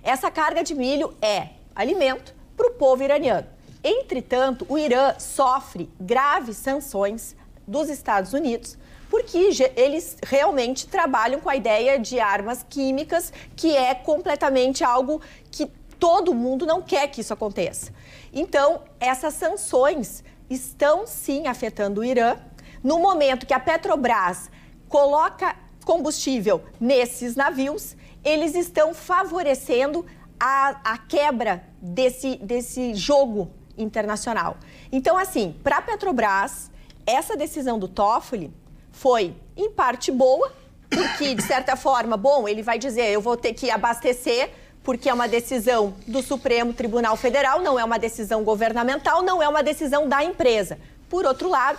Essa carga de milho é alimento para o povo iraniano. Entretanto, o Irã sofre graves sanções dos Estados Unidos porque eles realmente trabalham com a ideia de armas químicas, que é completamente algo que todo mundo não quer que isso aconteça. Então, essas sanções estão sim afetando o Irã. No momento que a Petrobras coloca combustível nesses navios, eles estão favorecendo a quebra desse jogo internacional. Então, assim, para a Petrobras, essa decisão do Toffoli foi, em parte, boa, porque, de certa forma, ele vai dizer, eu vou ter que abastecer, porque é uma decisão do Supremo Tribunal Federal, não é uma decisão governamental, não é uma decisão da empresa. Por outro lado,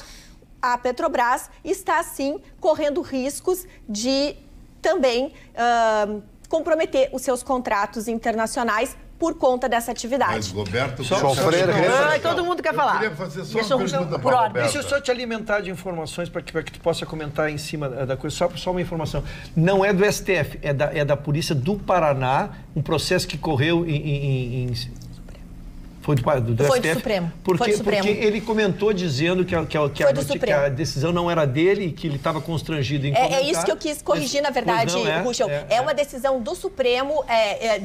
a Petrobras está, sim, correndo riscos de também comprometer os seus contratos internacionais por conta dessa atividade. Mas, Roberto, todo mundo quer falar. Eu queria fazer só uma pergunta para a Roberta. Deixa eu só te alimentar de informações para que tu possa comentar em cima da coisa. Só uma informação. Não é do STF, é da Polícia do Paraná, um processo que correu Foi do STF? Foi do Supremo. Porque ele comentou dizendo que a decisão não era dele e que ele estava constrangido em comentar. É isso que eu quis corrigir, na verdade, Ruschel. É uma decisão do Supremo,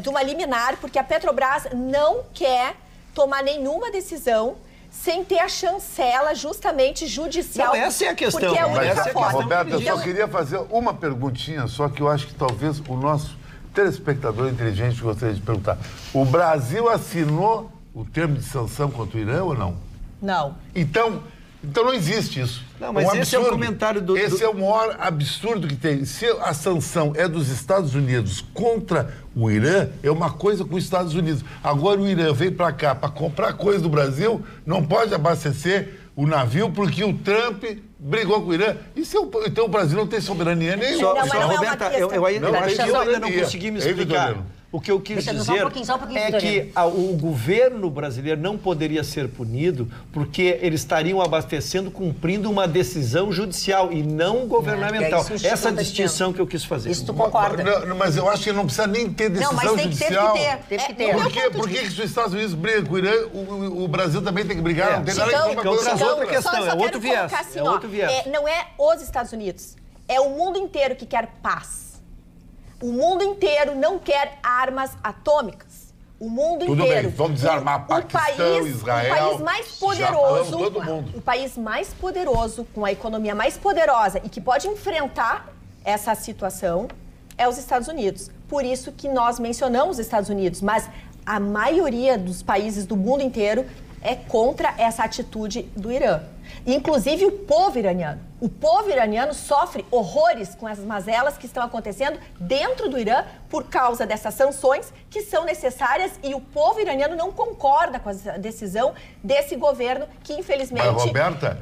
de uma liminar, porque a Petrobras não quer tomar nenhuma decisão sem ter a chancela justamente judicial. Não, essa é a questão. Porque é a única forma. Roberto, eu só queria fazer uma perguntinha, só que eu acho que talvez o nosso telespectador inteligente gostaria de perguntar. O Brasil assinou o termo de sanção contra o Irã ou não? Não. Então não existe isso. Não, mas esse é o comentário do... Esse é o maior absurdo que tem. Se a sanção é dos Estados Unidos contra o Irã, é uma coisa com os Estados Unidos. Agora o Irã vem para cá para comprar coisa do Brasil, não pode abastecer o navio porque o Trump brigou com o Irã. Então o Brasil não tem soberania nenhuma. Roberta, eu ainda não consegui me explicar. O que eu quis dizer é que o governo brasileiro não poderia ser punido porque eles estariam abastecendo cumprindo uma decisão judicial e não governamental. Essa distinção que eu quis fazer. Isso tu concorda? Mas eu acho que não precisa nem ter decisão judicial. Teve que ter. Por que os Estados Unidos brigam com o Irã, o Brasil também tem que brigar? Não tem nada que outra questão, é outro viés. Assim, não é os Estados Unidos, é o mundo inteiro que quer paz. O mundo inteiro não quer armas atômicas. O mundo Tudo inteiro. Bem, vamos desarmar Paquistão, Israel, o país mais poderoso, Japão, todo mundo. O país mais poderoso, com a economia mais poderosa e que pode enfrentar essa situação é os Estados Unidos. Por isso que nós mencionamos os Estados Unidos, mas a maioria dos países do mundo inteiro é contra essa atitude do Irã. Inclusive o povo iraniano. O povo iraniano sofre horrores com as mazelas que estão acontecendo dentro do Irã por causa dessas sanções que são necessárias e o povo iraniano não concorda com a decisão desse governo que, infelizmente,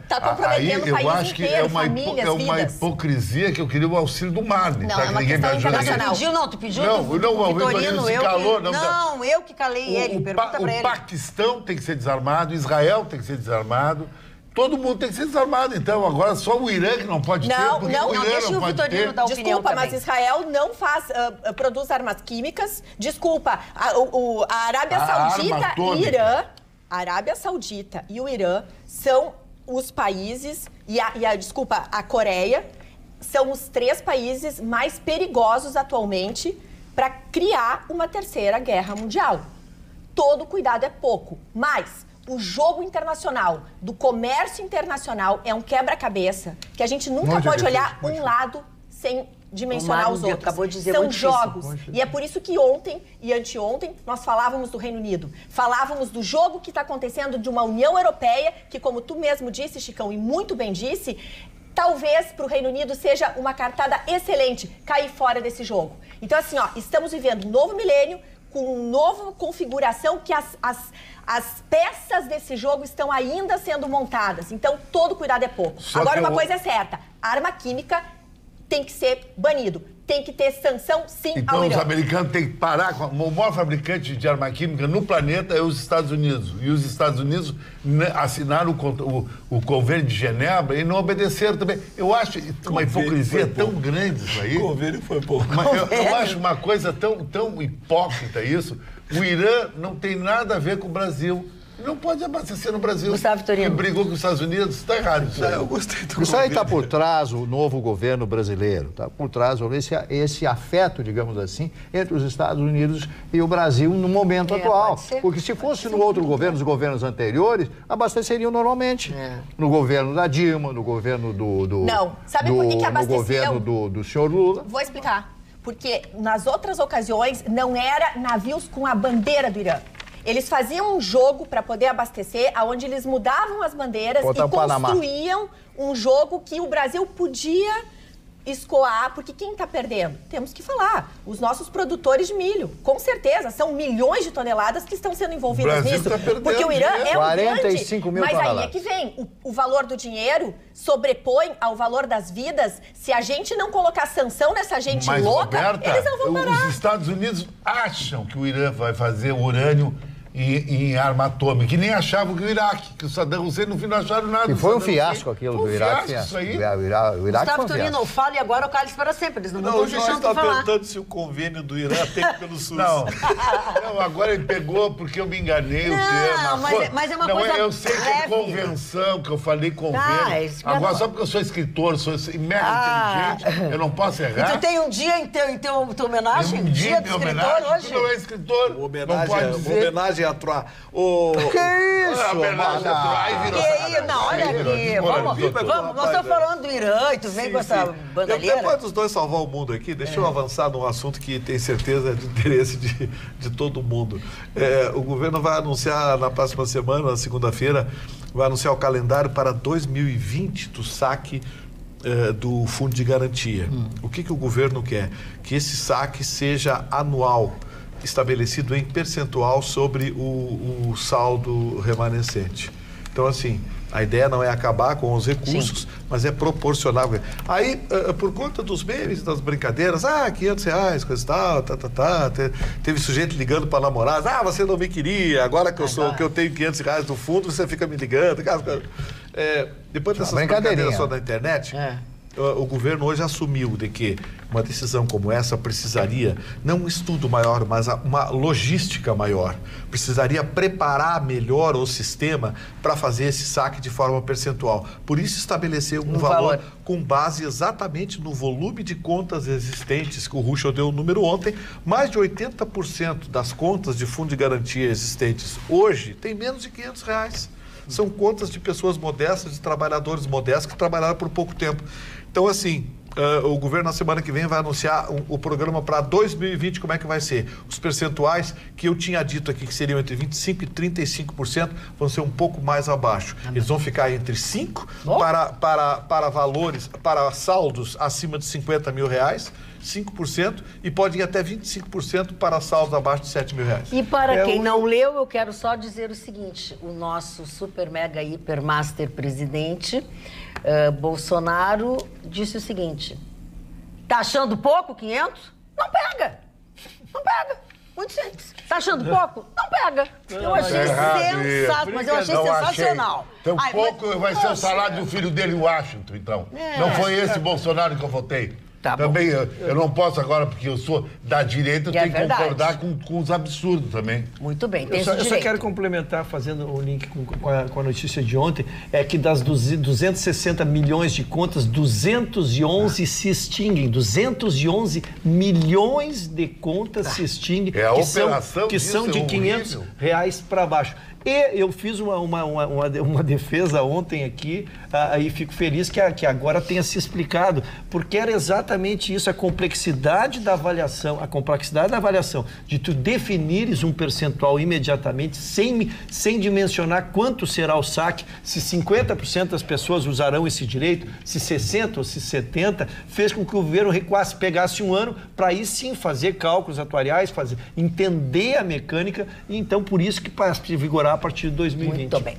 está comprometendo o país inteiro, famílias, vidas. É uma hipocrisia que eu queria o auxílio do mar. Não, é uma questão internacional. Tu pediu? O Vitorino se calou. Eu que calei ele. Pergunta pra ele. O Paquistão tem que ser desarmado, Israel tem que ser desarmado. Todo mundo tem que ser desarmado, então. Agora só o Irã que não pode ter, porque o Irã não pode ter. Desculpa, mas Israel não produz armas químicas. Desculpa, a Arábia Saudita e Irã, a Arábia Saudita e o Irã são os países, desculpa, a Coreia, são os 3 países mais perigosos atualmente para criar uma terceira guerra mundial. Todo cuidado é pouco, mas o jogo internacional, do comércio internacional, é um quebra-cabeça que a gente nunca pode olhar um lado sem dimensionar os outros. Acabou de dizer, são jogos. E é por isso que ontem e anteontem nós falávamos do Reino Unido. Falávamos do jogo que está acontecendo de uma União Europeia que, como tu mesmo disse, Chicão, e muito bem disse, talvez para o Reino Unido seja uma cartada excelente cair fora desse jogo. Então, assim, estamos vivendo um novo milênio, com uma nova configuração que as peças desse jogo estão ainda sendo montadas. Então, todo cuidado é pouco. Agora, uma coisa é certa. A arma química tem que ser banido. Tem que ter sanção, sim, ao Irã. Então, os americanos têm que parar. O maior fabricante de arma química no planeta é os Estados Unidos. E os Estados Unidos assinaram o Convênio de Genebra e não obedeceram também. Eu acho uma hipocrisia tão grande isso aí. O convênio foi pouco. Eu acho uma coisa tão hipócrita isso. O Irã não tem nada a ver com o Brasil. Não pode abastecer no Brasil. Gustavo Vitorino. Que brigou com os Estados Unidos, está errado. Eu gostei do Isso aí está por trás o novo governo brasileiro, está por trás esse afeto, digamos assim, entre os Estados Unidos e o Brasil no momento atual. Porque se fosse no outro governo, os governos anteriores, abasteceriam normalmente. No governo da Dilma, no governo Não, sabe por que abasteciam? No governo do senhor Lula. Vou explicar. Porque nas outras ocasiões não era navios com a bandeira do Irã. Eles faziam um jogo para poder abastecer, onde eles mudavam as bandeiras e construíam um jogo que o Brasil podia escoar, porque quem está perdendo? Temos que falar. Os nossos produtores de milho, com certeza, são milhões de toneladas que estão sendo envolvidas nisso. Tá porque o Irã é um 45 mil grande... Mas toneladas. aí é que vem. O valor do dinheiro sobrepõe ao valor das vidas. Se a gente não colocar sanção nessa gente louca, Roberta, eles não vão parar. Os Estados Unidos acham que o Irã vai fazer urânio em arma atômica, que nem achavam que o Iraque, que o Saddam Hussein no fim não acharam nada. E foi um fiasco aquilo do Iraque. Isso aí. O Iraque Gustavo Torino, fala e agora o cálice para sempre. Eles não Não, estão o juiz deixando está tu falar. perguntando se o convênio do Irã tem pelo SUS. Não, agora ele pegou porque eu me enganei o tema. Mas é uma não, coisa eu sei que é leve. convenção, que eu falei convênio. Agora, só porque eu sou escritor, sou mega inteligente, eu não posso errar. E tu tem um dia em tua homenagem? Um dia de do escritor homenagem, hoje? tu não é escritor. Não pode dizer. Homenagem a Troá. Que isso, homenagem a Troá e virou. Que isso? Não, olha aqui. Vamos, nós estamos falando do Irã e tu vem com essa bandalheira. Depois dos dois salvar o mundo aqui, deixa eu avançar num assunto que tem certeza de interesse de todo mundo. O governo vai anunciar na próxima semana, na segunda-feira, vai anunciar o calendário para 2020 do saque do Fundo de Garantia. O que o governo quer? Que esse saque seja anual, estabelecido em percentual sobre o saldo remanescente. Então, assim, a ideia não é acabar com os recursos, mas é proporcionar. Aí, por conta dos memes, das brincadeiras, R$500, coisa e tal, teve sujeito ligando para namorada, você não me queria, agora que eu tenho R$500 no fundo, você fica me ligando. Depois dessas brincadeiras só na internet, o governo hoje assumiu de que uma decisão como essa precisaria, não um estudo maior, mas uma logística maior. Precisaria preparar melhor o sistema para fazer esse saque de forma percentual. Por isso estabeleceu um valor com base exatamente no volume de contas existentes, que o Ruschel deu o número ontem. Mais de 80% das contas de fundo de garantia existentes hoje tem menos de R$500. São contas de pessoas modestas, de trabalhadores modestos que trabalharam por pouco tempo. Então, assim, o governo na semana que vem vai anunciar o programa para 2020, como é que vai ser. Os percentuais que eu tinha dito aqui, que seriam entre 25% e 35%, vão ser um pouco mais abaixo. Eles vão ficar entre 5% para valores, para saldos acima de R$50 mil, 5%, e pode ir até 25% para saldos abaixo de R$7 mil. E para quem não leu, eu quero só dizer o seguinte: o nosso super, mega, hiper, master presidente, Bolsonaro, disse o seguinte: tá achando pouco, 500? Não pega! Não pega! Muito simples. Tá achando pouco? Não pega. Eu achei sensacional, mas eu achei sensacional. Então pouco vai ser o salário do filho dele em Washington, então. Não foi esse Bolsonaro que eu votei. Tá também eu não posso agora, porque eu sou da direita, eu tenho que concordar com os absurdos também. Muito bem, tem eu só quero complementar, fazendo o link com a notícia de ontem, é que das 260 milhões de contas, 211 se extinguem. 211 milhões de contas se extinguem, que são de R$500 para baixo. E eu fiz uma defesa ontem aqui, e fico feliz que agora tenha se explicado, porque era exatamente isso, a complexidade da avaliação, de tu definires um percentual imediatamente, sem dimensionar quanto será o saque, se 50% das pessoas usarão esse direito, se 60% ou se 70%, fez com que o governo recuasse, pegasse um ano, para aí sim fazer cálculos atuariais, entender a mecânica, e então por isso que para vigorar a partir de 2020. Muito bem.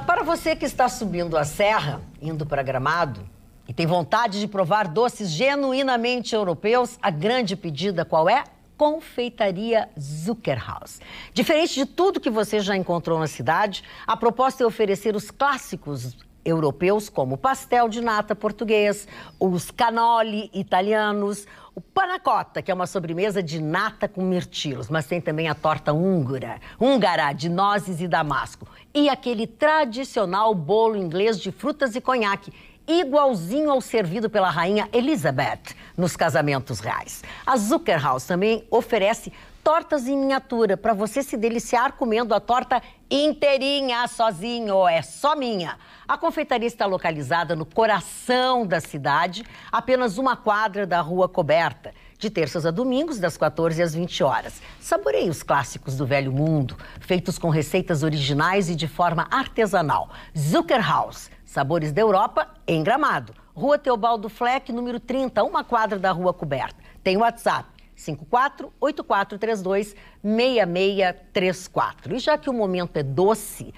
Para você que está subindo a serra, indo para Gramado, e tem vontade de provar doces genuinamente europeus, a grande pedida qual é? Confeitaria Zuckerhaus. Diferente de tudo que você já encontrou na cidade, a proposta é oferecer os clássicos europeus, como o pastel de nata português, os cannoli italianos, o panna-cotta, que é uma sobremesa de nata com mirtilos, mas tem também a torta húngara de nozes e damasco, e aquele tradicional bolo inglês de frutas e conhaque, igualzinho ao servido pela rainha Elizabeth nos casamentos reais. A Zuckerhaus também oferece tortas em miniatura para você se deliciar comendo a torta inteirinha, sozinho, é só minha. A confeitaria está localizada no coração da cidade, apenas uma quadra da Rua Coberta, de terças a domingos, das 14 às 20 horas. Saboreie os clássicos do velho mundo, feitos com receitas originais e de forma artesanal. Zuckerhaus, Sabores da Europa, em Gramado. Rua Teobaldo Fleck, número 30, uma quadra da Rua Coberta. Tem WhatsApp, 54-8432-6634. E já que o momento é doce,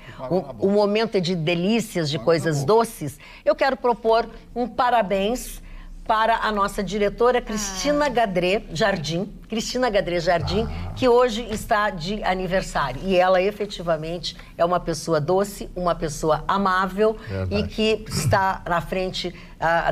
o momento é de delícias, de coisas doces, eu quero propor um parabéns para a nossa diretora Cristina Gadré Jardim, que hoje está de aniversário. E ela efetivamente é uma pessoa doce, uma pessoa amável. Verdade. E que está na frente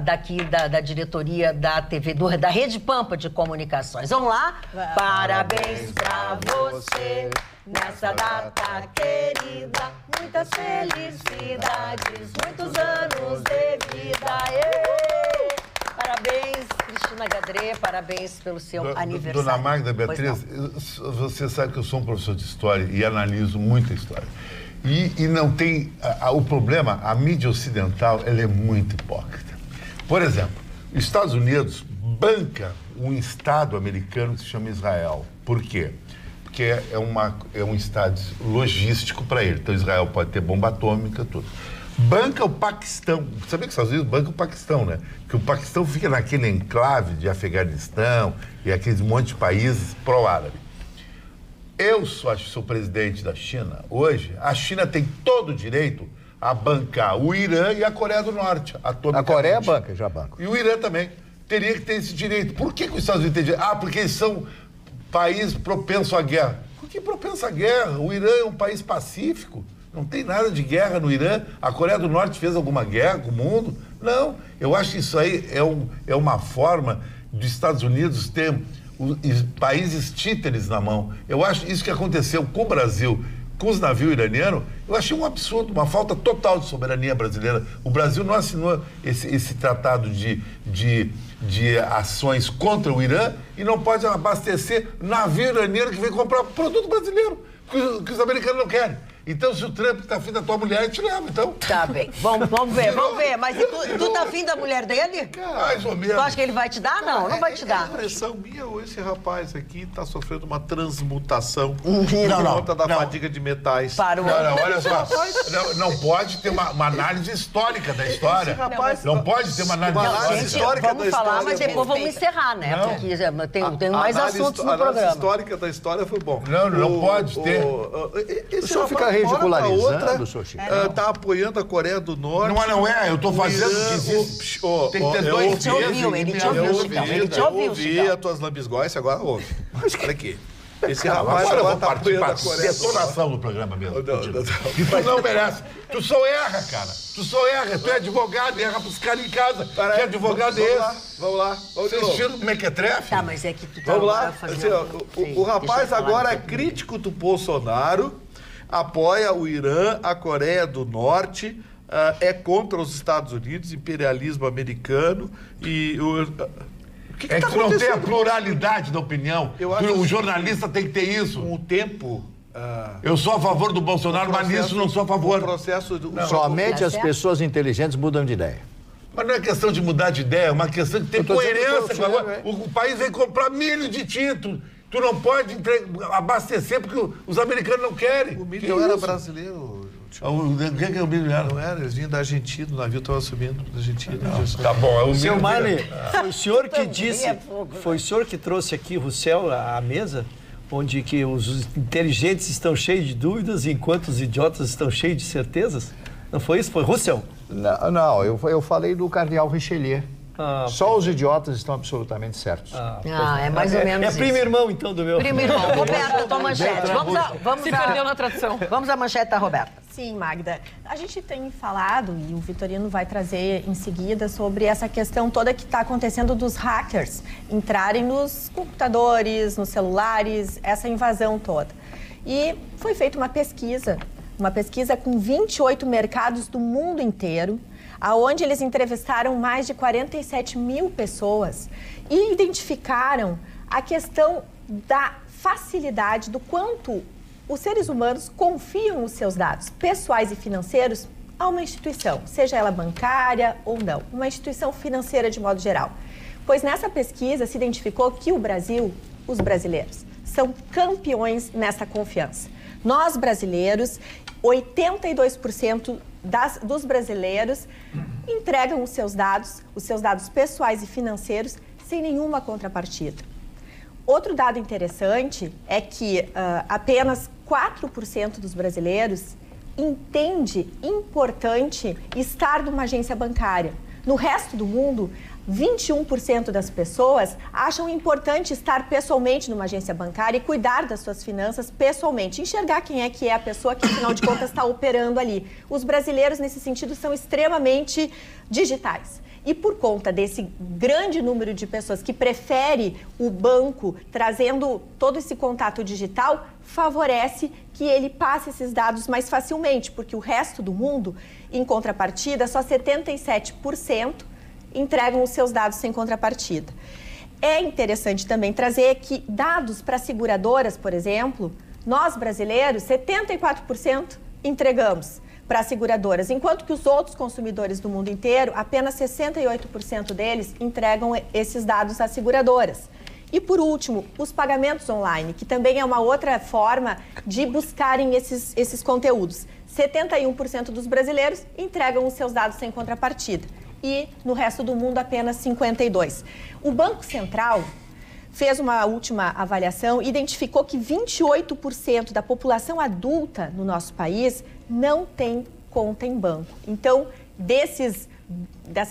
daqui da diretoria da TV, da Rede Pampa de Comunicações. Vamos lá? Parabéns pra você nessa data querida, muitas felicidades, muitos anos de vida. Parabéns, Cristina Gadré, parabéns pelo seu aniversário. Dona Magda Beatriz, você sabe que eu sou um professor de história e analiso muita história. E não tem... o problema, a mídia ocidental, ela é muito hipócrita. Por exemplo, os Estados Unidos banca um Estado americano que se chama Israel. Por quê? Porque é um Estado logístico para ele. Então, Israel pode ter bomba atômica, tudo. Banca o Paquistão. Sabia que os Estados Unidos banca o Paquistão, né? Porque o Paquistão fica naquele enclave de Afeganistão e aqueles monte de países pró-árabe. Eu sou presidente da China. Hoje, a China tem todo o direito a bancar o Irã e a Coreia do Norte. A Coreia banca, já banca. E o Irã também. Teria que ter esse direito. Por que os Estados Unidos têm direito? Porque eles são país propenso à guerra. Por que propenso à guerra? O Irã é um país pacífico. Não tem nada de guerra no Irã. A Coreia do Norte fez alguma guerra com o mundo? Não. Eu acho que isso aí é uma forma dos Estados Unidos ter países títeres na mão. Eu acho isso que aconteceu com o Brasil, com os navios iranianos, eu achei um absurdo, uma falta total de soberania brasileira. O Brasil não assinou esse tratado de ações contra o Irã e não pode abastecer navio iraniano que vem comprar produto brasileiro, que os americanos não querem. Então, se o Trump tá afim da tua mulher, ele te leva, então. Tá bem. Vamos ver. Mas tu tá afim da mulher dele? Mais ou menos. Tu acha que ele vai te dar? Não vai te dar. É impressão minha ou esse rapaz aqui tá sofrendo uma transmutação por conta da fadiga de metais? Não, olha só. Não pode ter uma análise histórica da história. Não pode ter uma análise histórica da história. Vamos falar, mas depois vamos encerrar, né? Porque tem mais assuntos no programa. A análise histórica da história foi bom. Não pode ter. Esse senhor fica ridicularizando, senhor Chico. Tá apoiando a Coreia do Norte. Não é, eu tô fazendo o que existe. Tem que ter dois Ele te ouviu, ele te ouviu. Eu ouvi as tuas lambisgóis, agora ouve. Mas olha aqui. Esse rapaz agora tá apoiando a Coreia do Norte. Detonação do programa mesmo. E tu não merece. Tu só erra, cara. Tu é advogado, erra pros caras em casa. Que advogado é esse? Vamos lá. Vocês tiram do mequetrefe? Tá, mas é que tu tá vamos lá. O rapaz agora é crítico do Bolsonaro, apoia o Irã, a Coreia do Norte, é contra os Estados Unidos, imperialismo americano e o que não tem a pluralidade da opinião. O jornalista tem que ter isso. Com o tempo... eu sou a favor do Bolsonaro, mas nisso não sou a favor. Somente as pessoas inteligentes mudam de ideia. Mas não é questão de mudar de ideia, é uma questão de ter coerência. O país vem comprar milho de tinto. Tu não pode abastecer porque os americanos não querem. O milho era brasileiro. O que é o milho? Não era, eles vinham da Argentina, o navio estava subindo da Argentina. Tá bom, é o milho. Seu Mani, foi o senhor que disse, foi o senhor que trouxe aqui, Roussel, à mesa, onde que os inteligentes estão cheios de dúvidas enquanto os idiotas estão cheios de certezas? Não foi isso? Foi Roussel? Não, eu falei do cardeal Richelieu. Só os idiotas estão absolutamente certos. É mais ou menos isso. É primo irmão, então, do meu. Primo irmão. Roberta, tua manchete. Se perdeu na tradução. Vamos à manchete da Roberta. Sim, Magda. A gente tem falado, e o Vitorino vai trazer em seguida, sobre essa questão toda que está acontecendo dos hackers entrarem nos computadores, nos celulares, essa invasão toda. E foi feita uma pesquisa com 28 mercados do mundo inteiro, aonde eles entrevistaram mais de 47 mil pessoas e identificaram a questão da facilidade, do quanto os seres humanos confiam os seus dados pessoais e financeiros a uma instituição, seja ela bancária ou não, uma instituição financeira de modo geral. Pois nessa pesquisa se identificou que o Brasil, os brasileiros, são campeões nessa confiança. Nós, brasileiros, 82% dos brasileiros entregam os seus dados pessoais e financeiros, sem nenhuma contrapartida. Outro dado interessante é que apenas 4% dos brasileiros entende importante estar numa agência bancária. No resto do mundo, 21% das pessoas acham importante estar pessoalmente numa agência bancária e cuidar das suas finanças pessoalmente, enxergar quem é que é a pessoa que, afinal de contas, está operando ali. Os brasileiros, nesse sentido, são extremamente digitais. E por conta desse grande número de pessoas que prefere o banco trazendo todo esse contato digital, favorece que ele passe esses dados mais facilmente, porque o resto do mundo, em contrapartida, só 77% entregam os seus dados sem contrapartida. É interessante também trazer que dados para seguradoras, por exemplo, nós brasileiros, 74% entregamos para as seguradoras, enquanto que os outros consumidores do mundo inteiro, apenas 68% deles entregam esses dados às seguradoras. E, por último, os pagamentos online, que também é uma outra forma de buscarem esses conteúdos. 71% dos brasileiros entregam os seus dados sem contrapartida. E, no resto do mundo, apenas 52%. O Banco Central fez uma última avaliação e identificou que 28% da população adulta no nosso país não tem conta em banco. Então, dessas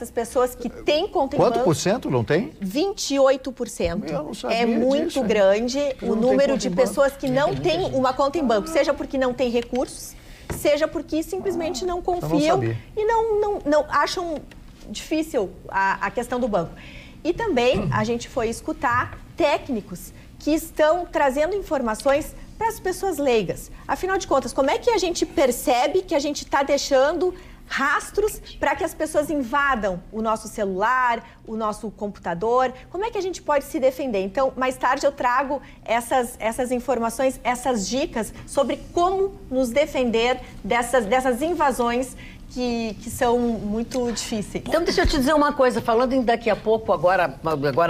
pessoas que têm conta em banco... Quanto por cento não tem? 28%. Eu não sabia é muito disso, grande o número de pessoas que não têm uma conta em banco, seja porque não têm recursos, seja porque simplesmente não confiam e não acham difícil a questão do banco. E também a gente foi escutar técnicos que estão trazendo informações para as pessoas leigas. Afinal de contas, como é que a gente percebe que a gente está deixando rastros para que as pessoas invadam o nosso celular, o nosso computador? Como é que a gente pode se defender? Então, mais tarde eu trago essas informações, essas dicas sobre como nos defender dessas invasões que são muito difíceis. Então, deixa eu te dizer uma coisa. Falando em daqui a pouco, agora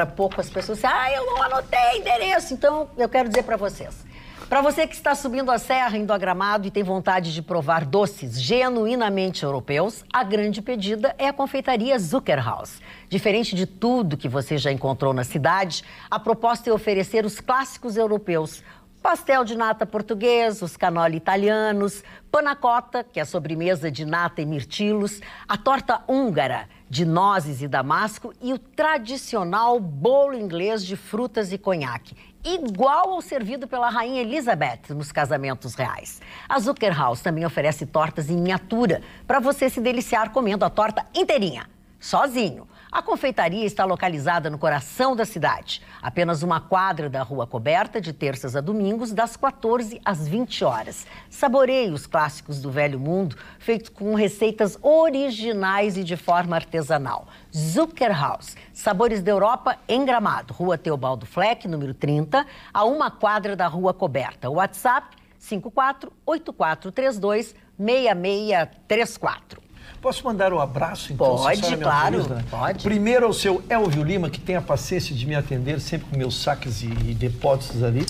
há pouco, as pessoas dizem, eu não anotei endereço. Então, eu quero dizer para vocês. Para você que está subindo a serra, indo a Gramado e tem vontade de provar doces genuinamente europeus, a grande pedida é a confeitaria Zuckerhaus. Diferente de tudo que você já encontrou na cidade, a proposta é oferecer os clássicos europeus. Pastel de nata português, os cannoli italianos, panna cotta, que é a sobremesa de nata e mirtilos, a torta húngara de nozes e damasco e o tradicional bolo inglês de frutas e conhaque, igual ao servido pela Rainha Elizabeth nos casamentos reais. A Zuckerhaus também oferece tortas em miniatura para você se deliciar comendo a torta inteirinha, sozinho. A confeitaria está localizada no coração da cidade, apenas uma quadra da Rua Coberta, de terças a domingos, das 14 às 20 horas. Saboreie os clássicos do velho mundo, feitos com receitas originais e de forma artesanal. Zuckerhaus, sabores da Europa em Gramado, Rua Teobaldo Fleck, número 30, a uma quadra da Rua Coberta. O WhatsApp 5484326634. Posso mandar um abraço, então? Pode, claro, pode. Primeiro ao seu Elvio Lima, que tem a paciência de me atender sempre com meus saques e depósitos ali.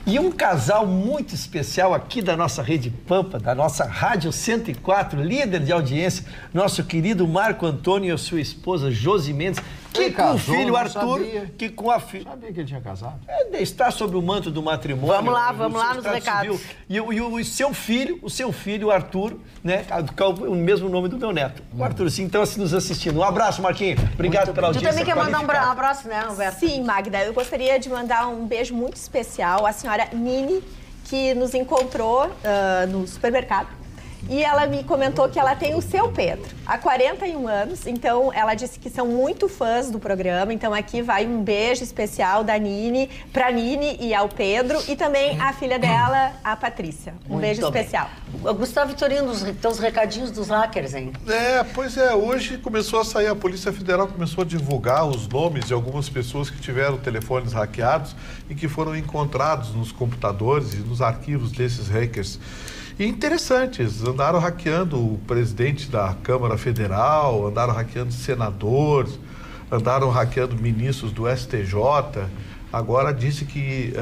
E um casal muito especial aqui da nossa Rede Pampa, da nossa Rádio 104, líder de audiência, nosso querido Marco Antônio e a sua esposa Josi Mendes, que com o filho Arthur, que com a filha... Sabia que ele tinha casado? Está sob o manto do matrimônio. Vamos lá nos recados. E o seu filho, o Arthur, né, o mesmo nome do meu neto. O Arthur, sim, então assim, nos assistindo. Um abraço, Marquinhos. Obrigado pela audiência. Tu também quer mandar um abraço, né, Roberto? Sim, Magda. Eu gostaria de mandar um beijo muito especial à senhora Nini, que nos encontrou no supermercado. E ela me comentou que ela tem o seu Pedro, há 41 anos. Então, ela disse que são muito fãs do programa. Então, aqui vai um beijo especial da Nini, pra Nini e ao Pedro. E também a filha dela, a Patrícia. Um beijo especial. Gustavo Vitorino, os teus recadinhos dos hackers, hein? Pois é. Hoje começou a sair, a Polícia Federal começou a divulgar os nomes de algumas pessoas que tiveram telefones hackeados e que foram encontrados nos computadores e nos arquivos desses hackers. E interessantes, andaram hackeando o presidente da Câmara Federal, andaram hackeando senadores, andaram hackeando ministros do STJ, agora disse que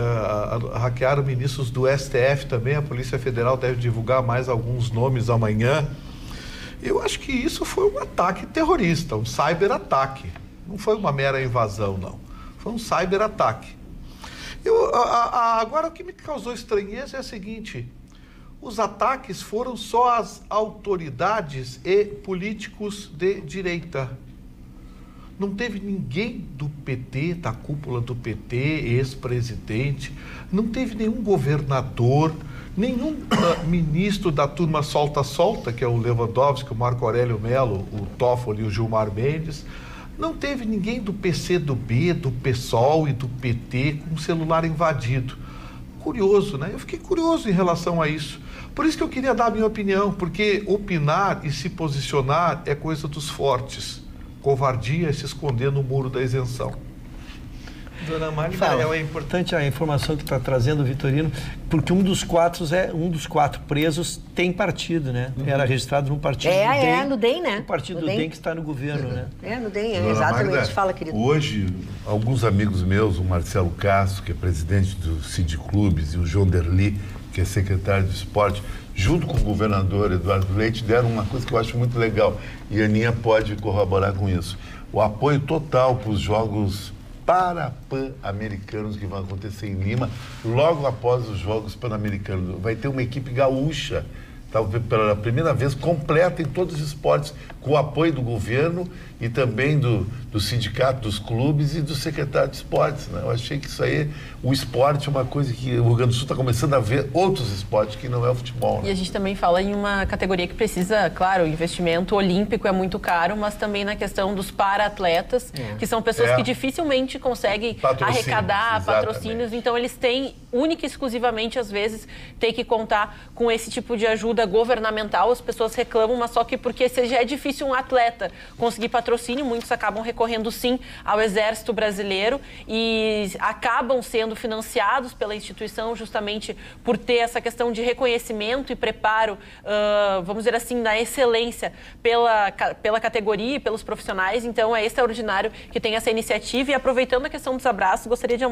hackearam ministros do STF também, a Polícia Federal deve divulgar mais alguns nomes amanhã. Eu acho que isso foi um ataque terrorista, um cyberataque. Não foi uma mera invasão, não. Foi um cyberataque. Agora, o que me causou estranheza é o seguinte: os ataques foram só às autoridades e políticos de direita. Não teve ninguém do PT, da cúpula do PT, ex-presidente, não teve nenhum governador, nenhum ministro da turma solta-solta, que é o Lewandowski, o Marco Aurélio Mello, o Toffoli e o Gilmar Mendes. Não teve ninguém do PCdoB, do PSOL e do PT com o celular invadido. Curioso, né? Eu fiquei curioso em relação a isso. Por isso que eu queria dar a minha opinião, porque opinar e se posicionar é coisa dos fortes. Covardia é se esconder no muro da isenção. Dona Magda, é importante a informação que está trazendo o Vitorino, porque um dos quatro presos tem partido, né? Era registrado no partido do DEM. No DEM, né? O partido do DEM que está no governo, né? No DEM, exatamente. Magda, fala, querido. Hoje, alguns amigos meus, o Marcelo Castro, que é presidente do Cid Clubes, e o João Derli, que é secretário de esporte, junto com o governador Eduardo Leite, deram uma coisa que eu acho muito legal, e a Aninha pode corroborar com isso. O apoio total para os Jogos Pan-Americanos que vão acontecer em Lima, logo após os Jogos Pan-Americanos. Vai ter uma equipe gaúcha, talvez pela primeira vez, completa em todos os esportes, com o apoio do governo e também do sindicato, dos clubes e do secretário de esportes, né? Eu achei que isso aí, o esporte é uma coisa que o Rio Grande do Sul está começando a ver outros esportes que não é o futebol, né? E a gente também fala em uma categoria que precisa, claro, o investimento olímpico é muito caro, mas também na questão dos para-atletas, que são pessoas que dificilmente conseguem arrecadar patrocínios, então eles têm, única e exclusivamente, às vezes, ter que contar com esse tipo de ajuda governamental. As pessoas reclamam, mas só que porque se já é difícil um atleta conseguir patrocínio, muitos acabam recorrendo sim ao Exército Brasileiro e acabam sendo financiados pela instituição justamente por ter essa questão de reconhecimento e preparo, vamos dizer assim, na excelência pela categoria e pelos profissionais. Então é extraordinário que tem essa iniciativa. E aproveitando a questão dos abraços, gostaria de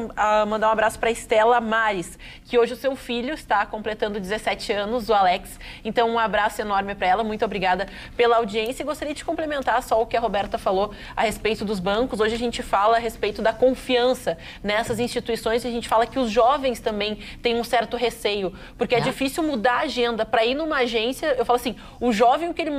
mandar um abraço para Estela Mares, que hoje o seu filho está completando 17 anos, o Alex. Então um abraço enorme para ela, muito obrigada pela audiência. E gostaria de complementar só o que a Roberta falou a respeito dos bancos. Hoje a gente fala a respeito da confiança nessas instituições e a gente fala que os jovens também têm um certo receio, porque é difícil mudar a agenda para ir numa agência. Eu falo assim, o jovem, o que ele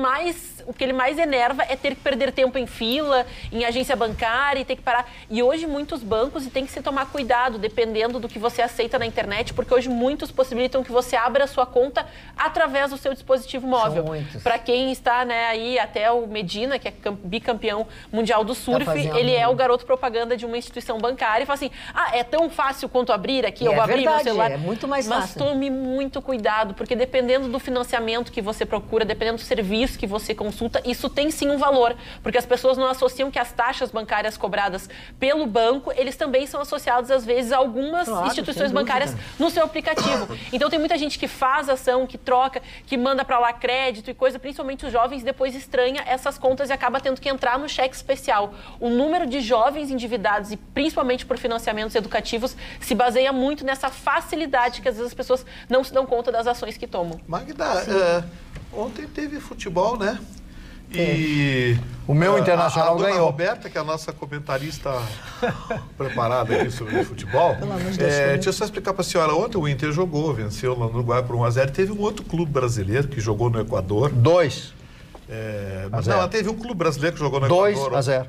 mais enerva é ter que perder tempo em fila, em agência bancária e ter que parar. E hoje muitos bancos, e tem que se tomar cuidado, dependendo do que você aceita na internet, porque hoje muitos possibilitam que você abra a sua conta através do seu dispositivo móvel. Para quem está, né, aí, até o Medina, que é bicampeão mundial do surf, ele é o garoto propaganda de uma instituição bancária e fala assim, é tão fácil quanto abrir aqui, eu vou abrir meu celular. É muito mais fácil. Mas tome muito cuidado, porque dependendo do financiamento que você procura, dependendo do serviço que você consulta, isso tem sim um valor, porque as pessoas não associam que as taxas bancárias cobradas pelo banco, eles também são associados às vezes a algumas instituições bancárias no seu aplicativo. Então tem muita gente que faz ação, que troca, que manda para lá crédito e coisa, principalmente os jovens, depois estranha essas contas e acaba tendo que entrar no cheque especial. O número de jovens endividados, e principalmente por financiamentos educativos, se baseia muito nessa facilidade que às vezes as pessoas não se dão conta das ações que tomam. Magda, ontem teve futebol, né? E o meu Internacional a ganhou. Roberta, que é a nossa comentarista preparada aqui sobre futebol, deixa eu só explicar para a senhora. Ontem o Inter jogou, venceu lá no Uruguai por 1-0. Teve um outro clube brasileiro que jogou no Equador. 2. Mas não, teve um clube brasileiro que jogou no Equador. 2-0.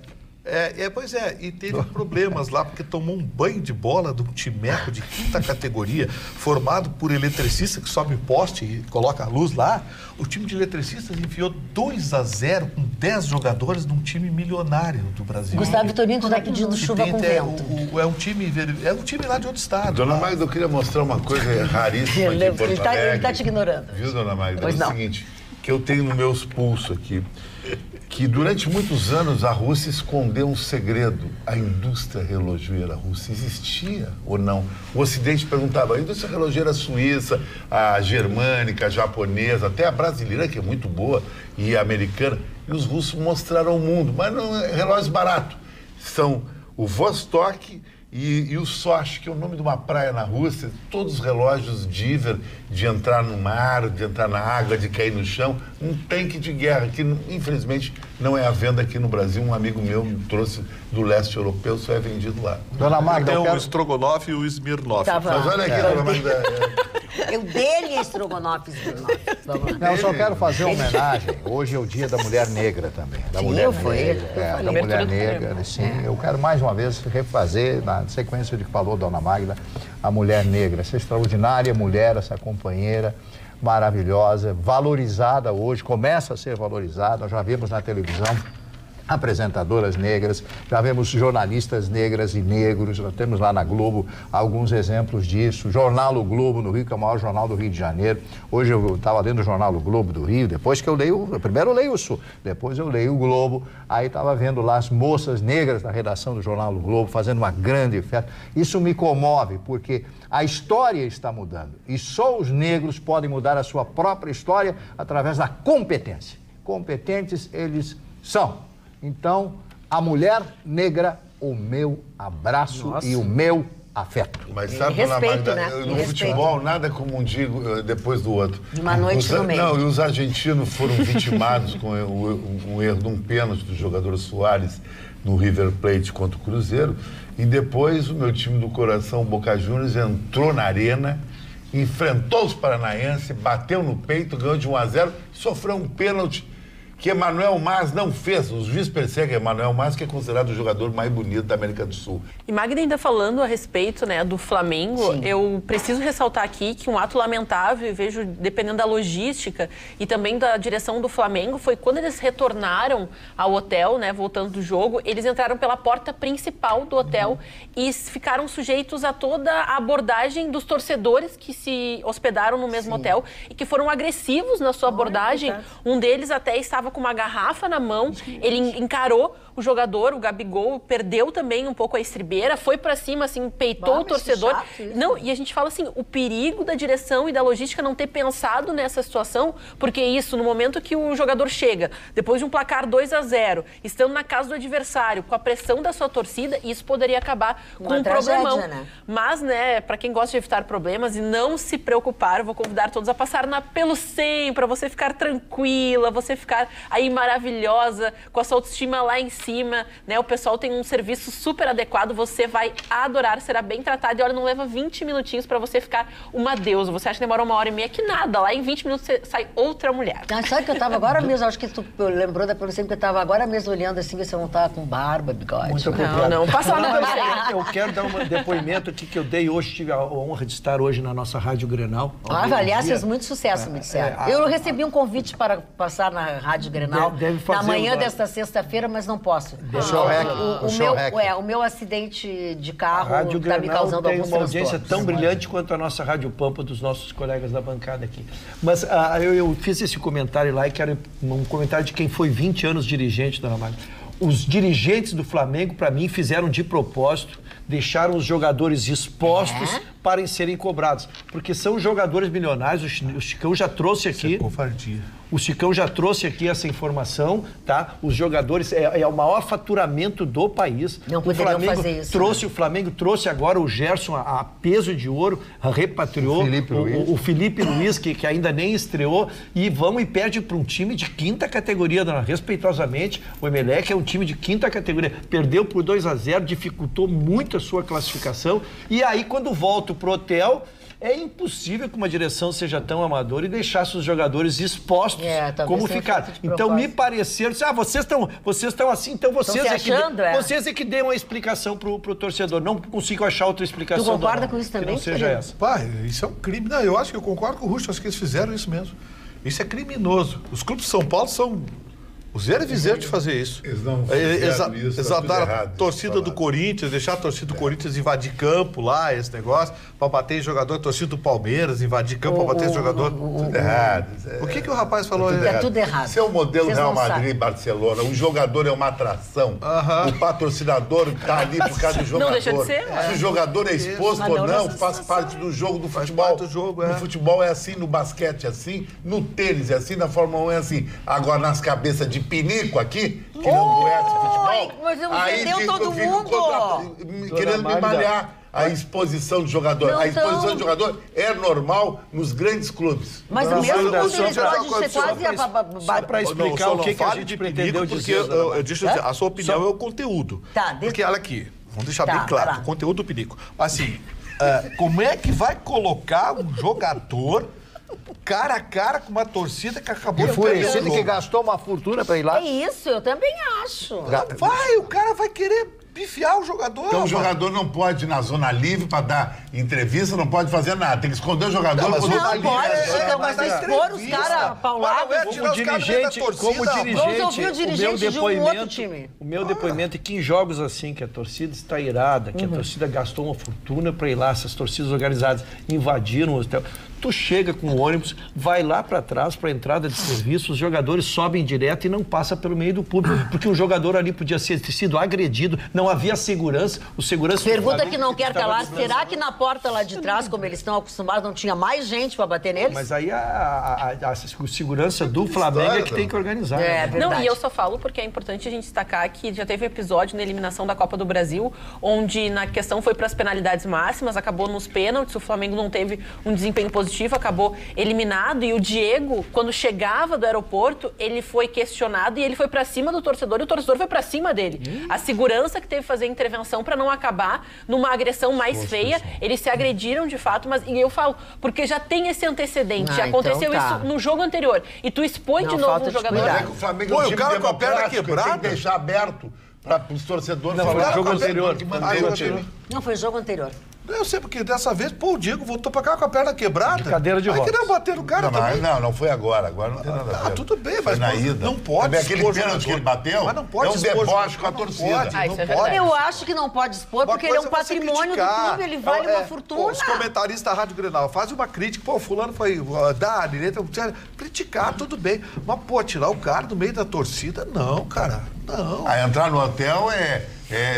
Pois é, e teve problemas lá, porque tomou um banho de bola de um timeco de quinta categoria, formado por eletricista que sobe poste e coloca a luz lá. O time de eletricistas enfiou 2-0 com 10 jogadores num time milionário do Brasil. Gustavo Vitorino está pedindo chuva com vento. É um time lá de outro estado. Dona Magda, eu queria mostrar uma coisa raríssima aqui em Porto Alegre. Ele está te ignorando. Viu, Dona Magda? É o seguinte, que eu tenho nos meus pulsos aqui, que durante muitos anos a Rússia escondeu um segredo. A indústria relojoeira russa existia ou não? O Ocidente perguntava, a indústria relojoeira suíça, a germânica, a japonesa, até a brasileira, que é muito boa, e a americana, e os russos mostraram ao mundo, mas não é relógio barato. São o Vostok E o Sochi, que é o nome de uma praia na Rússia, todos os relógios Diver, de entrar no mar, de entrar na água, de cair no chão, um tanque de guerra, que infelizmente não é à venda aqui no Brasil. Um amigo meu me trouxe do leste europeu, só é vendido lá. Dona Magda, tem o Strogonoff e o Smirnoff. Mas olha aqui, Dona Magda... Eu dele é Strogonoff e Smirnoff. Não, eu só quero fazer uma homenagem. Hoje é o dia da mulher negra também. Da mulher negra. Da mulher negra, sim. Eu quero mais uma vez refazer, na sequência de que falou Dona Magda, a mulher negra. Essa extraordinária mulher, essa companheira maravilhosa, valorizada hoje, começa a ser valorizada. Nós já vimos na televisão apresentadoras negras, já vemos jornalistas negras e negros, nós temos lá na Globo alguns exemplos disso. Jornal O Globo no Rio, que é o maior jornal do Rio de Janeiro. Hoje eu estava lendo o Jornal O Globo do Rio, depois que eu leio, primeiro eu leio o Sul, depois eu leio o Globo, aí estava vendo lá as moças negras da redação do Jornal O Globo fazendo uma grande festa. Isso me comove, porque a história está mudando e só os negros podem mudar a sua própria história através da competência. Competentes eles são. Então, a mulher negra, o meu abraço e o meu afeto. Mas sabe, respeito, né? No futebol, nada como um dia depois do outro. De uma noite no meio. Não, e os argentinos foram vitimados com um erro de um pênalti do jogador Soares no River Plate contra o Cruzeiro. E depois o meu time do coração, o Boca Juniors, entrou na arena, enfrentou os paranaenses, bateu no peito, ganhou de 1-0, sofreu um pênalti que Emanuel Mas não fez. Os juízes perseguem Emanuel Mas, que é considerado o jogador mais bonito da América do Sul. E Magda, ainda falando a respeito, né, do Flamengo, sim, eu preciso ressaltar aqui que um ato lamentável, e vejo, dependendo da logística e também da direção do Flamengo, foi quando eles retornaram ao hotel, né, voltando do jogo, eles entraram pela porta principal do hotel e ficaram sujeitos a toda a abordagem dos torcedores que se hospedaram no mesmo hotel e que foram agressivos na sua abordagem. Um deles até estava com uma garrafa na mão, ele encarou o jogador, o Gabigol, perdeu também um pouco a estribeira, foi pra cima, assim, peitou o torcedor. Não, e a gente fala assim, o perigo da direção e da logística não ter pensado nessa situação, porque isso, no momento que o jogador chega, depois de um placar 2-0, estando na casa do adversário, com a pressão da sua torcida, isso poderia acabar com um problemão. Né? Mas, né, pra quem gosta de evitar problemas e não se preocupar, eu vou convidar todos a passar na Pelo 100, pra você ficar tranquila, você ficar aí maravilhosa, com a sua autoestima lá em cima, né? O pessoal tem um serviço super adequado, você vai adorar, será bem tratado e olha, não leva 20 minutinhos pra você ficar uma deusa. Você acha que demora 1h30? Que nada, lá em 20 minutos você sai outra mulher. Ah, sabe que eu tava agora mesmo, acho que tu lembrou da Pelo 100, que eu tava agora mesmo olhando assim, ver se eu não tava com barba, bigode. Muito não, passa lá na Pelo 100. Eu quero dar um depoimento aqui que eu dei hoje, tive a honra de estar hoje na nossa Rádio Grenal. Aliás, fez muito sucesso, me disseram. Eu recebi um convite para passar na Rádio Grenal na manhã desta sexta-feira, mas não posso. O meu acidente de carro está me causando alguns transtornos. Tem uma audiência tão brilhante quanto a nossa Rádio Pampa dos nossos colegas da bancada aqui. Mas eu fiz esse comentário lá e quero um comentário de quem foi 20 anos dirigente, dona Magda. Os dirigentes do Flamengo, para mim, fizeram de propósito, deixaram os jogadores expostos para serem cobrados. Porque são jogadores milionários, o Chicão já trouxe aqui... Isso é covardia. O Chicão já trouxe aqui essa informação, tá? Os jogadores, é o maior faturamento do país. Não poderiam fazer isso. O Flamengo trouxe agora o Gerson a peso de ouro, repatriou o Felipe Luiz, que ainda nem estreou, e vamos e perde para um time de quinta categoria, respeitosamente. O Emelec é um time de quinta categoria. Perdeu por 2-0, dificultou muito a sua classificação. E aí, quando volto pro hotel... É impossível que uma direção seja tão amadora e deixasse os jogadores expostos como ficaram. Então, me pareceram... vocês estão assim, então vocês é que dêem uma explicação pro torcedor. Não consigo achar outra explicação. Tu concorda com isso também? Que não seja essa. Isso é um crime. Não, eu acho que eu concordo com o Russo, acho que eles fizeram isso mesmo. Isso é criminoso. Os clubes de São Paulo são... Os viseiros de fazer isso. Eles não fizeram isso. Exaltaram a torcida do Corinthians, deixar a torcida do Corinthians invadir campo lá, esse negócio, pra bater em jogador, a torcida do Palmeiras invadir campo pra bater em jogador. Tudo errado. O que o rapaz falou? É tudo errado. Esse é o modelo Real Madrid e Barcelona. O jogador é uma atração. O patrocinador tá ali por causa do jogador. Não deixa de ser. Se o jogador é exposto ou não, faz parte do jogo do futebol. No futebol é assim, no basquete é assim, no tênis é assim, na Fórmula 1 é assim. Agora, nas cabeças de pinico aqui, que não conhece futebol. normal. Mas eu Aí vendeu todo fico mundo. querendo me malhar a exposição de jogador. Não, a exposição então... de jogador é normal nos grandes clubes. Mas mesmo quando eles podem ser quase... Só para explicar o que a gente pretendeu dizer. Deixa eu dizer, a sua opinião é o conteúdo. Tá, porque, olha aqui, vamos deixar bem Tá, claro, vai lá. o conteúdo do Pinico. Assim, como é que vai colocar um jogador cara a cara com uma torcida que acabou de Enfurecido que gastou uma fortuna pra ir lá. É isso, eu também acho. o cara vai querer pifiar o jogador. Então o jogador não pode ir na zona livre para dar entrevista, não pode fazer nada. Tem que esconder o jogador. Não, quando mas tá Não pode, mas expor os caras paulados. Como dirigente, Vamos ouvir o dirigente de um outro time. O meu depoimento é que em jogos assim, que a torcida está irada, que a torcida gastou uma fortuna para ir lá, essas torcidas organizadas invadiram o hotel. Tu chega com o ônibus, vai lá para trás, para a entrada de serviço, os jogadores sobem direto e não passa pelo meio do público, porque o jogador ali podia ter sido agredido, não havia segurança, o segurança... Pergunta que não quer calar, será que na porta lá de trás, como eles estão acostumados, não tinha mais gente para bater neles? Mas aí a segurança do Flamengo é que tem que organizar. É verdade. Não, e eu só falo porque é importante a gente destacar que já teve episódio na eliminação da Copa do Brasil, onde na questão foi para as penalidades máximas, acabou nos pênaltis, o Flamengo não teve um desempenho positivo, acabou eliminado, e o Diego, quando chegava do aeroporto, ele foi questionado e ele foi para cima do torcedor e o torcedor foi para cima dele. A segurança que teve que fazer intervenção para não acabar numa agressão mais feia, eles se agrediram de fato, mas e eu falo, porque já tem esse antecedente, aconteceu então tá. isso no jogo anterior, e tu expõe Não, de novo falta um de jogador... cuidado. É que o Flamengo é Pô, um o time cara com a perna democrático, quebrada. tem que deixar aberto para os torcedores Não, falar. foi jogo anterior. Não, foi jogo anterior. Eu sei, porque dessa vez, o Diego voltou pra cá com a perna quebrada. De cadeira de Aí rodas. queria bater no cara também. Não foi agora. Agora não tem nada a ver. Tudo bem, Foi mas na ida. não pode Também aquele expor pênalti que ele bateu Mas não pode é um expor deboche com a não torcida. pode, Ah, isso não é pode. verdade. Eu acho que não pode expor, porque ele é um coisa você patrimônio do criticar. clube, ele vale uma fortuna. Os comentaristas da Rádio Grenal fazem uma crítica, pô, fulano foi dar a direita, criticar, tudo bem. Mas, pô, tirar o cara do meio da torcida, não, cara, não. Aí entrar no hotel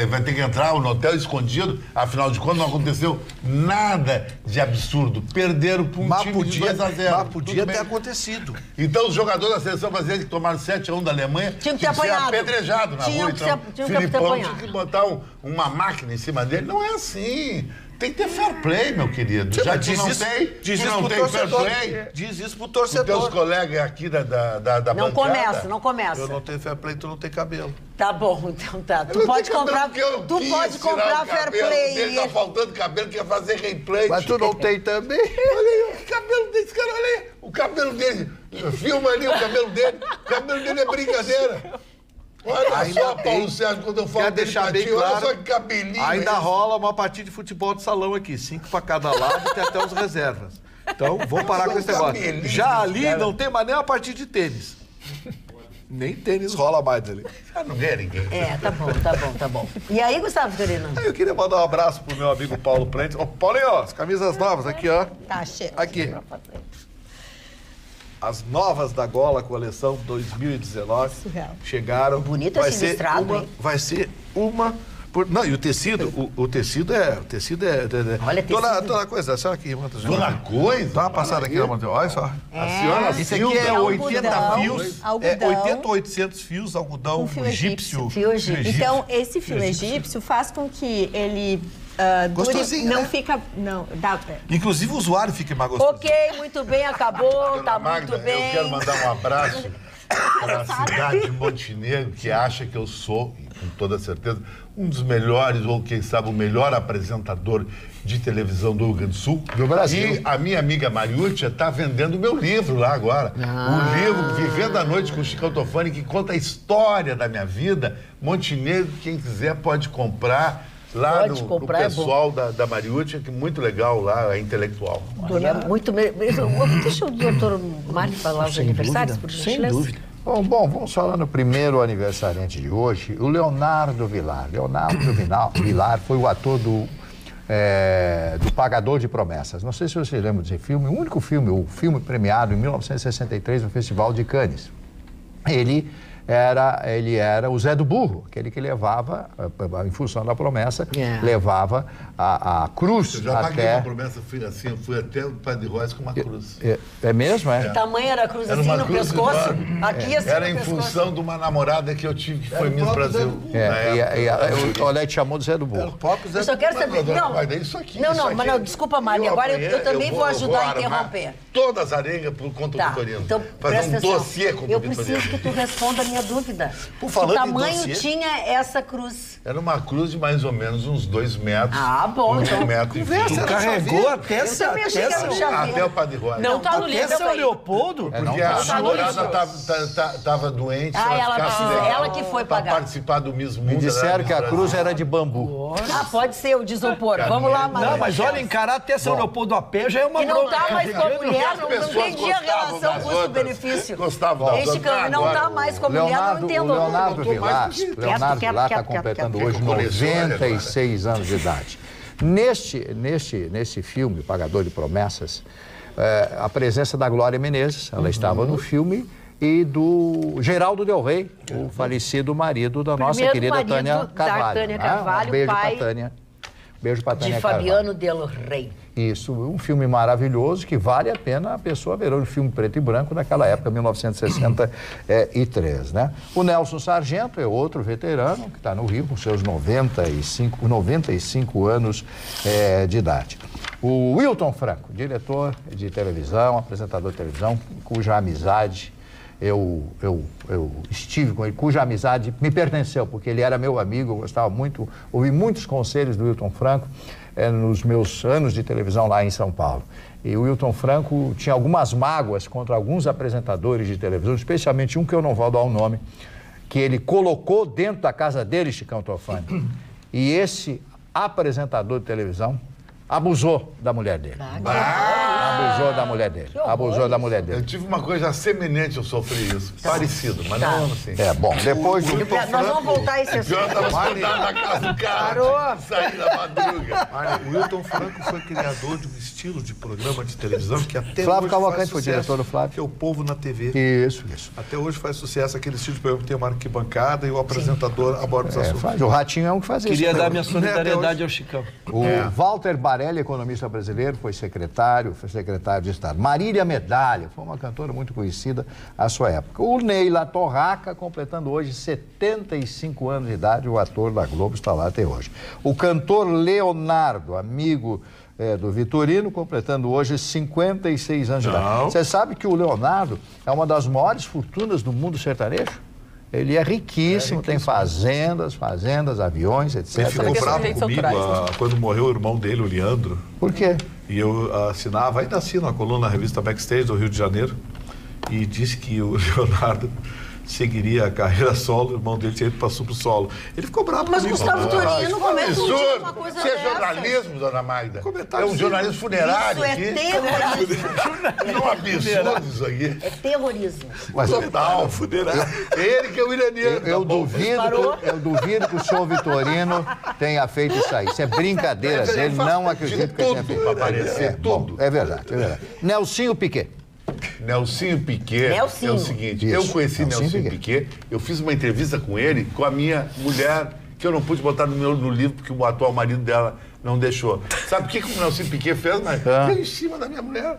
vai ter que entrar no hotel escondido, afinal de contas não aconteceu nada de absurdo. Perderam para um time de 2-0. Mas podia ter acontecido. Então os jogadores da seleção brasileira que tomaram 7-1 da Alemanha Tinham que ter ser apanhado. apedrejado na Tinham rua. que Então, tinham que ter Filipão apanhado. tinha que botar uma máquina em cima dele. Não é assim. Tem que ter fair play, meu querido. Já que não tem, diz tu isso não pro tem fair torcedor. play. Diz isso pro Os teus torcedor. colegas aqui da Não bancada. começa, não começa. Eu não tenho fair play, tu não tem cabelo. Tá bom, então tá. Eu Tu não pode tenho cabelo comprar, porque eu tu quis pode tirar comprar o fair cabelo play. dele, tá faltando cabelo, quer fazer replay. Mas tu não tem também? Olha aí, o cabelo desse cara, olha aí. O cabelo dele. Filma ali o cabelo dele. O cabelo dele é brincadeira. Olha Ainda só, tem. Paulo Sérgio, quando eu falo Quer dele deixar pra bem ti, claro, olha só que cabelinho. ainda esse. rola uma partida de futebol de salão aqui, 5 pra cada lado e tem até os reservas. Então, vamos parar com esse negócio. Cabelinho, Já ali cara. não tem mais nem uma partida de tênis. Nem tênis rola mais ali. Já não vê ninguém. É, tá bom, tá bom, tá bom. E aí, Gustavo Vitorino? Aí eu queria mandar um abraço pro meu amigo Paulo Prentes. Ô, Paulinho, ó, as camisas novas aqui, ó. Tá, chega. Aqui. As novas da Gola, coleção 2019. Surreal. Chegaram. Bonito vai esse ser listrado, uma, hein? Vai ser uma... Não, e o tecido, o tecido é... Olha, tecido. Dona Coisa, a senhora aqui, manda. Dona Coisa? Dá uma passada aqui, olha só. A senhora Esse aqui é algodão, 80 fios, algodão. 80 ou 800 fios, algodão Um fio egípcio. Fio egípcio. Então, esse fio egípcio faz com que ele dure, Gostosinho, não né? fica... Não, dá... Inclusive o usuário fica mais gostoso. Ok, muito bem, acabou, tá Dona Magda, muito bem. eu quero mandar um abraço para a cidade de Montenegro, que acha que eu sou, e com toda certeza, um dos melhores, ou quem sabe o melhor apresentador de televisão do Rio Grande do Sul. Do Brasil. E a minha amiga Mariúcia está vendendo o meu livro lá agora. O livro Vivendo a Noite com o Chicão Tofani, que conta a história da minha vida. Montenegro, quem quiser pode comprar lá Pode no comprar, é bom. pessoal da Mariúcia, que é muito legal lá, é intelectual. Olha, muito mesmo. Deixa o doutor Mário falar os aniversários, por Sem gentileza. dúvida. Bom, vamos falar no primeiro aniversariante de hoje, o Leonardo Vilar. Leonardo Vilar foi o ator do Pagador de Promessas. Não sei se você lembra desse filme, o único filme, o filme premiado em 1963 no Festival de Cannes. Ele ele era o Zé do Burro, aquele que levava, em função da promessa, levava a cruz Eu já paguei até... uma promessa, eu fui até o Padre Royce com uma cruz. É mesmo, é? Que tamanho era a cruz Era assim uma no cruz pescoço? enorme. Aqui assim Era no em pescoço. função de uma namorada que eu tive, que foi Miss Brasil. O Olete chamou do Zé do Burro. Eu só quero saber... Não, Mas é isso aqui. mas não, desculpa, Mari, agora eu também vou ajudar a interromper. Todas as arengas contra o Vitorino. Então, fazer um dossiê contra o Vitorino. Eu preciso que tu responda a minha dúvida. Por Que falando em tamanho dossiê, tinha essa cruz? Era uma cruz de mais ou menos uns 2 metros. Bom, uns então. 1,20 m. Tu carregou até Eu também achei que era um chaveiro. Até o Padre Royce. Não tá no livro. Até São Leopoldo? Porque a namorada estava doente. Ela que foi para pagar. participar do Miss Mundo. Me disseram que a cruz era de bambu. Pode ser o de isopor. Vamos lá, Mari. Não, mas olha, encarar até São Leopoldo a pé já é uma E não tá mais com a mulher, não pessoas entendi a gostavam relação das custo-benefício. Gostavam das Este outras. câmbio não tá Agora, mais com a mulher, não entendo. Leonardo Vilar está completando hoje Fica com 96 anos de idade. Nesse filme, Pagador de Promessas, a presença da Glória Menezes, ela estava no filme, e do Geraldo Del Rey, o falecido marido da nossa querida Tânia Carvalho. Tânia Carvalho, Um beijo pai para Tânia. Beijo para Tânia de Carvalho. Fabiano Del Rey. Isso, um filme maravilhoso que vale a pena a pessoa ver. Um filme preto e branco daquela época, 1963, né? O Nelson Sargento é outro veterano que está no Rio com seus 95 anos de idade. O Wilton Franco, diretor de televisão, apresentador de televisão, cuja amizade eu estive com ele, cuja amizade me pertenceu, porque ele era meu amigo, eu gostava muito, ouvi muitos conselhos do Wilton Franco nos meus anos de televisão lá em São Paulo. E o Wilton Franco tinha algumas mágoas contra alguns apresentadores de televisão, especialmente um que eu não vou dar o nome, que ele colocou dentro da casa dele, Chicão Tofani. E esse apresentador de televisão abusou da mulher dele. Abusou da mulher dele. Abusou da mulher dele. Eu tive uma coisa semelhante, eu sofri isso. Parecido, mas não assim. Bom, depois do... Nós vamos voltar a esse assunto. Eu estava sentado na casa do cara, saí da madruga. O Wilton Franco foi criador de um estilo de programa de televisão que até Flávio hoje Cavalcante faz foi sucesso, diretor do Flávio. que é o Povo na TV. Isso. Até hoje faz sucesso aquele estilo de programa que tem uma arquibancada e o apresentador aborda os assuntos. O Ratinho é um que fazia Queria isso. dar minha solidariedade ao Chicão. O Walter Barelli, economista brasileiro, foi secretário de Estado. Marília Medalha, foi uma cantora muito conhecida à sua época. O Neila Torraca, completando hoje 75 anos de idade, o ator da Globo está lá até hoje. O cantor Leonardo, amigo do Vitorino, completando hoje 56 anos de idade. Você sabe que o Leonardo é uma das maiores fortunas do mundo sertanejo? Ele é riquíssimo, tem fazendas, aviões, etc. Ele ficou bravo comigo quando morreu o irmão dele, o Leandro. Por quê? E eu ainda assino a coluna na revista Backstage do Rio de Janeiro, e disse que o Leonardo seguiria a carreira solo, o irmão dele tinha ido para subsolo. Ele ficou bravo Mas comigo. Gustavo Vitorino, como é que tu diz uma coisa Isso é dessa? jornalismo, dona Magda? Comentário É um jornalismo funerário Isso aqui. é terrorismo. É um absurdo isso aqui. É terrorismo. Mas Total, funerário. Ele que é o Willianiano. eu duvido que o senhor Vitorino tenha feito isso aí. Isso é brincadeira dele, não acredito que ele tenha feito. Para aparecer tudo. É verdade. Nelsinho Piquet. Nelsinho Piquet é o seguinte, eu conheci Nelsinho Piquet, eu fiz uma entrevista com ele, com a minha mulher, que eu não pude botar no livro, porque o atual marido dela não deixou. Sabe o que o Nelsinho Piquet fez? Veio em cima da minha mulher.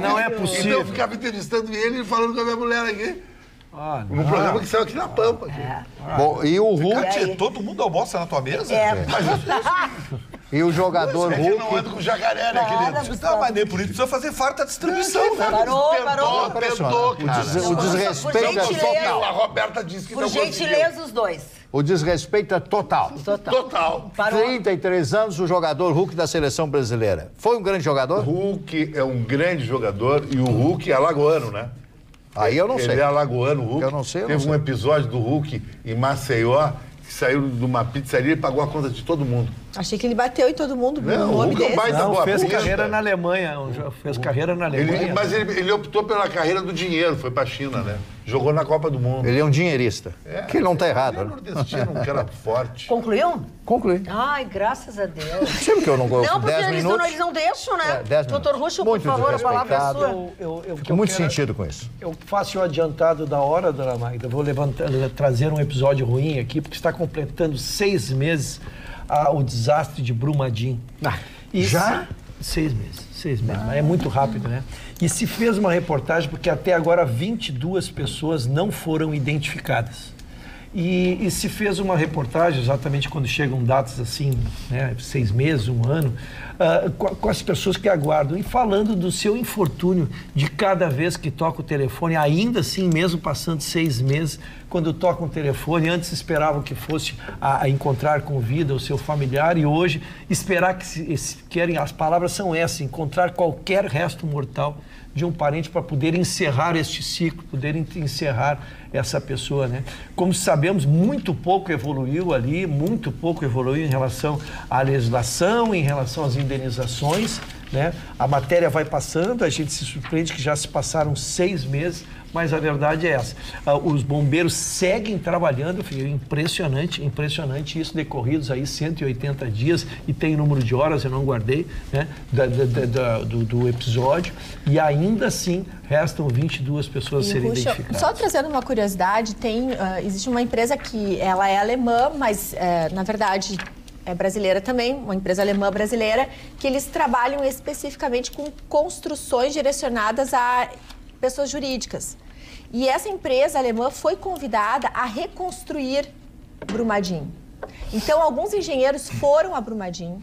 Não é possível. Então eu ficava entrevistando ele e falando com a minha mulher aqui. No programa que saiu aqui na Pampa. Bom, e o Hulk... Todo mundo almoça na tua mesa? E o jogador Você Hulk... não anda com jacaré, né, querido? Não, mas nem por isso precisa fazer farta distribuição, né? Parou. O desrespeito é total. A Roberta disse que Por não conseguiu. gentileza, os dois. O desrespeito é total. Total. 33 anos, o jogador Hulk da seleção brasileira. Foi um grande O jogador? Hulk é um grande jogador e o Hulk é alagoano, né? Aí eu não sei. Ele é alagoano, o Hulk. Eu não sei, eu não Teve sei. um episódio do Hulk em Maceió, que saiu de uma pizzaria e pagou a conta de todo mundo. Achei que ele bateu em todo mundo. Não, o Hulk é um baita boa fez pista. carreira na Alemanha. Fez carreira na Alemanha. Mas ele optou pela carreira do dinheiro, foi pra China, né? Jogou na Copa do Mundo. Ele é um dinheirista. Que ele não tá errado. Ele é nordestino, um cara forte. Concluiu? Concluí. Ai, graças a Deus. Sempre que eu não gosto Não, porque 10 eles minutos. não deixam, né? 10 Doutor minutos. Ruschel, por Muito favor, a palavra é respeitado. sua. Fico muito sentido com isso. Eu faço o adiantado da hora, dona Magda. Vou trazer um episódio ruim aqui, porque está completando 6 meses o desastre de Brumadinho. Já? 6 meses. 6 meses, mas é muito rápido, né? E se fez uma reportagem, porque até agora 22 pessoas não foram identificadas. E se fez uma reportagem, exatamente quando chegam datas assim, né, 6 meses, 1 ano, com as pessoas que aguardam e falando do seu infortúnio de cada vez que toca o telefone, ainda assim, mesmo passando 6 meses, quando toca um telefone, antes esperavam que fosse a encontrar com vida o seu familiar e hoje esperar querem, as palavras são essas, encontrar qualquer resto mortal de um parente para poder encerrar este ciclo, poder encerrar essa pessoa, né? Como sabemos, muito pouco evoluiu ali, muito pouco evoluiu em relação à legislação, em relação às indenizações, né? A matéria vai passando, a gente se surpreende que já se passaram 6 meses, mas a verdade é essa. Os bombeiros seguem trabalhando, impressionante isso, decorridos aí 180 dias, e tem número de horas, eu não guardei, né, do episódio, e ainda assim restam 22 pessoas a serem identificadas. Só trazendo uma curiosidade, existe uma empresa que ela é alemã, mas na verdade é brasileira também, uma empresa alemã brasileira, que eles trabalham especificamente com construções direcionadas a pessoas jurídicas. E essa empresa alemã foi convidada a reconstruir Brumadinho. Então, alguns engenheiros foram a Brumadinho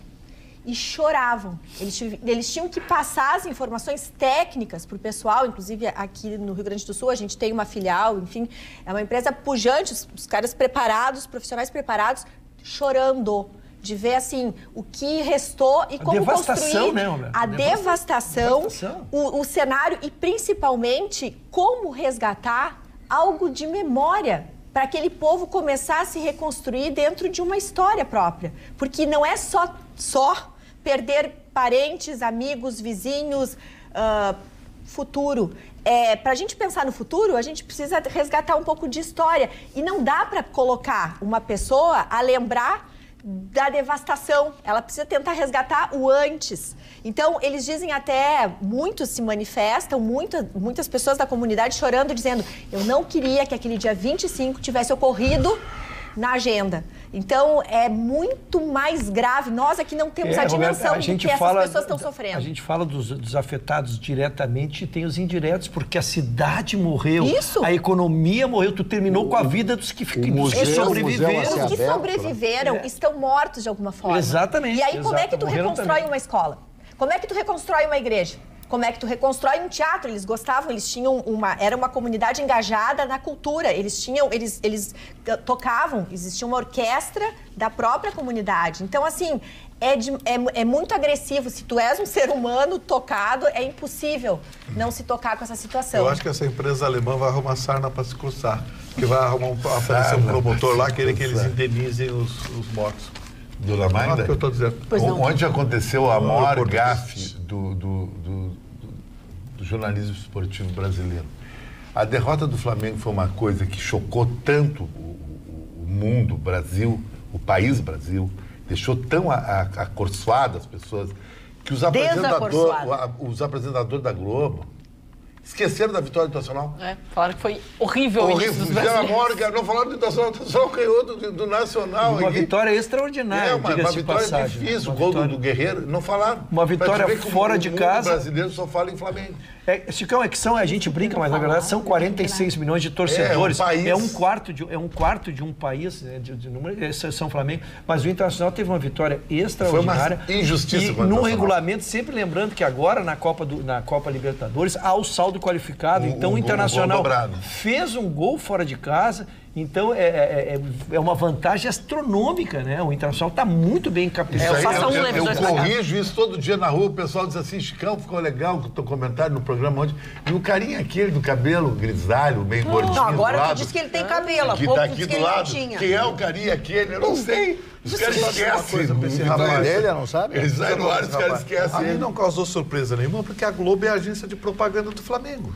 e choravam. Eles tinham que passar as informações técnicas para o pessoal, inclusive aqui no Rio Grande do Sul a gente tem uma filial, enfim, é uma empresa pujante, os caras preparados, profissionais preparados, chorando de ver, assim, o que restou e como construir a devastação, o cenário e, principalmente, como resgatar algo de memória para aquele povo começar a se reconstruir dentro de uma história própria. Porque não é só perder parentes, amigos, vizinhos, futuro. Para a gente pensar no futuro, a gente precisa resgatar um pouco de história. E não dá para colocar uma pessoa a lembrar da devastação, ela precisa tentar resgatar o antes. Então, eles dizem até, muitos se manifestam, muitas pessoas da comunidade chorando, dizendo: eu não queria que aquele dia 25 tivesse ocorrido na agenda. Então, é muito mais grave. Nós aqui não temos a dimensão do que essas pessoas estão sofrendo. A gente fala dos afetados diretamente e tem os indiretos, porque a cidade morreu, a economia morreu, tu terminou com a vida dos que sobreviveram. Os que sobreviveram estão mortos de alguma forma. Exatamente. E aí, como é que tu reconstrói uma escola? Como é que tu reconstrói uma igreja? Como é que tu reconstrói um teatro? Eles gostavam, eles tinham era uma comunidade engajada na cultura. Eles tocavam, existia uma orquestra da própria comunidade. Então, assim, é muito agressivo. Se tu és um ser humano tocado, é impossível não se tocar com essa situação. Eu acho que essa empresa alemã vai arrumar sarna para se coçar. Que vai aparecer um promotor lá, querer que eles indenizem os mortos. Dona Magda, não é o que eu estou dizendo. Onde aconteceu a maior gafe do jornalismo esportivo brasileiro? A derrota do Flamengo foi uma coisa que chocou tanto o mundo, o Brasil, o país Brasil, deixou tão acorçoado as pessoas, que os apresentadores da Globo esqueceram da vitória do Nacional. Falaram que foi horrível. Não falaram do Nacional, o Nacional ganhou do Nacional. Uma vitória extraordinária, uma vitória difícil, o gol do Guerreiro, não falaram. Uma vitória fora de casa. O brasileiro só fala em Flamengo. Chicão, a gente brinca, mas na verdade são 46 milhões de torcedores. É um quarto de um país, né, de número, São Flamengo. Mas o Internacional teve uma vitória extraordinária. Foi uma injustiça. E no regulamento, sempre lembrando que agora na Copa Libertadores há o saldo qualificado. Então o Internacional fez um gol fora de casa Então, é uma vantagem astronômica, né? O Internacional está muito bem capitalizado. Eu corrijo isso todo dia na rua, o pessoal diz assim, Chicão, ficou legal o teu comentário no programa ontem. E o carinha aquele do cabelo grisalho, bem gordinho. Não, agora tu diz que ele tem cabelo, que tá aqui do lado. Quem é o carinha aquele? Eu não sei. Os caras esquecem. Ele não sabe? Eles saem no ar, os caras esquecem. A mim não causou surpresa nenhuma, porque a Globo é a agência de propaganda do Flamengo.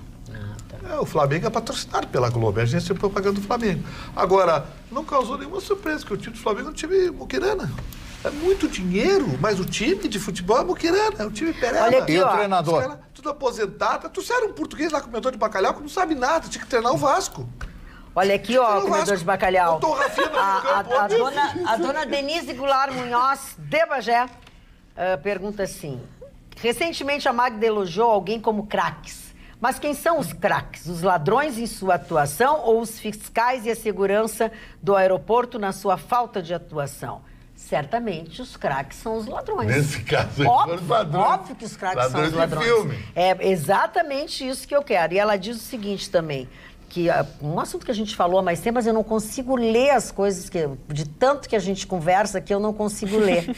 O Flamengo é patrocinado pela Globo, é a agência de propaganda do Flamengo. Agora, não causou nenhuma surpresa, porque o time do Flamengo é um time muquirana. É muito dinheiro, mas o time de futebol é muquirana, é um time pereba. Olha aqui, e ó. o treinador? Cara, tudo aposentado. Tu era um português lá, comedor de bacalhau, que não sabe nada, tinha que treinar o Vasco. Olha aqui, ó, comedor de bacalhau. A dona Denise Goulart Munhoz, de Bagé, pergunta assim: recentemente a Magda elogiou alguém como craques. Mas quem são os craques? Os ladrões em sua atuação ou os fiscais e a segurança do aeroporto na sua falta de atuação? Certamente os craques são os ladrões. Nesse caso, óbvio que os craques são os ladrões. Filme. É exatamente isso que eu quero. E ela diz o seguinte também, que um assunto que a gente falou há mais tempo, mas eu não consigo ler as coisas, de tanto que a gente conversa que eu não consigo ler.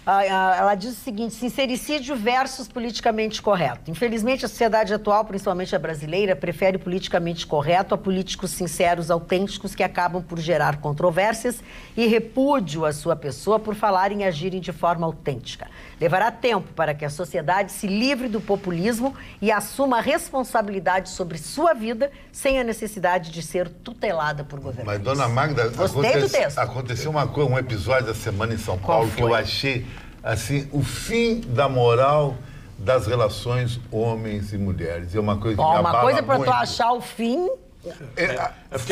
Ela diz o seguinte: sincericídio versus politicamente correto. Infelizmente, a sociedade atual, principalmente a brasileira, prefere politicamente correto a políticos sinceros, autênticos, que acabam por gerar controvérsias e repúdio à sua pessoa por falarem e agirem de forma autêntica. Levará tempo para que a sociedade se livre do populismo e assuma a responsabilidade sobre sua vida sem a necessidade de ser tutelada por governantes. Mas, dona Magda, aconteceu um episódio da semana em São Paulo que eu achei, assim, o fim da moral das relações homens e mulheres. É uma coisa que me abala uma coisa para tu muito. achar o fim...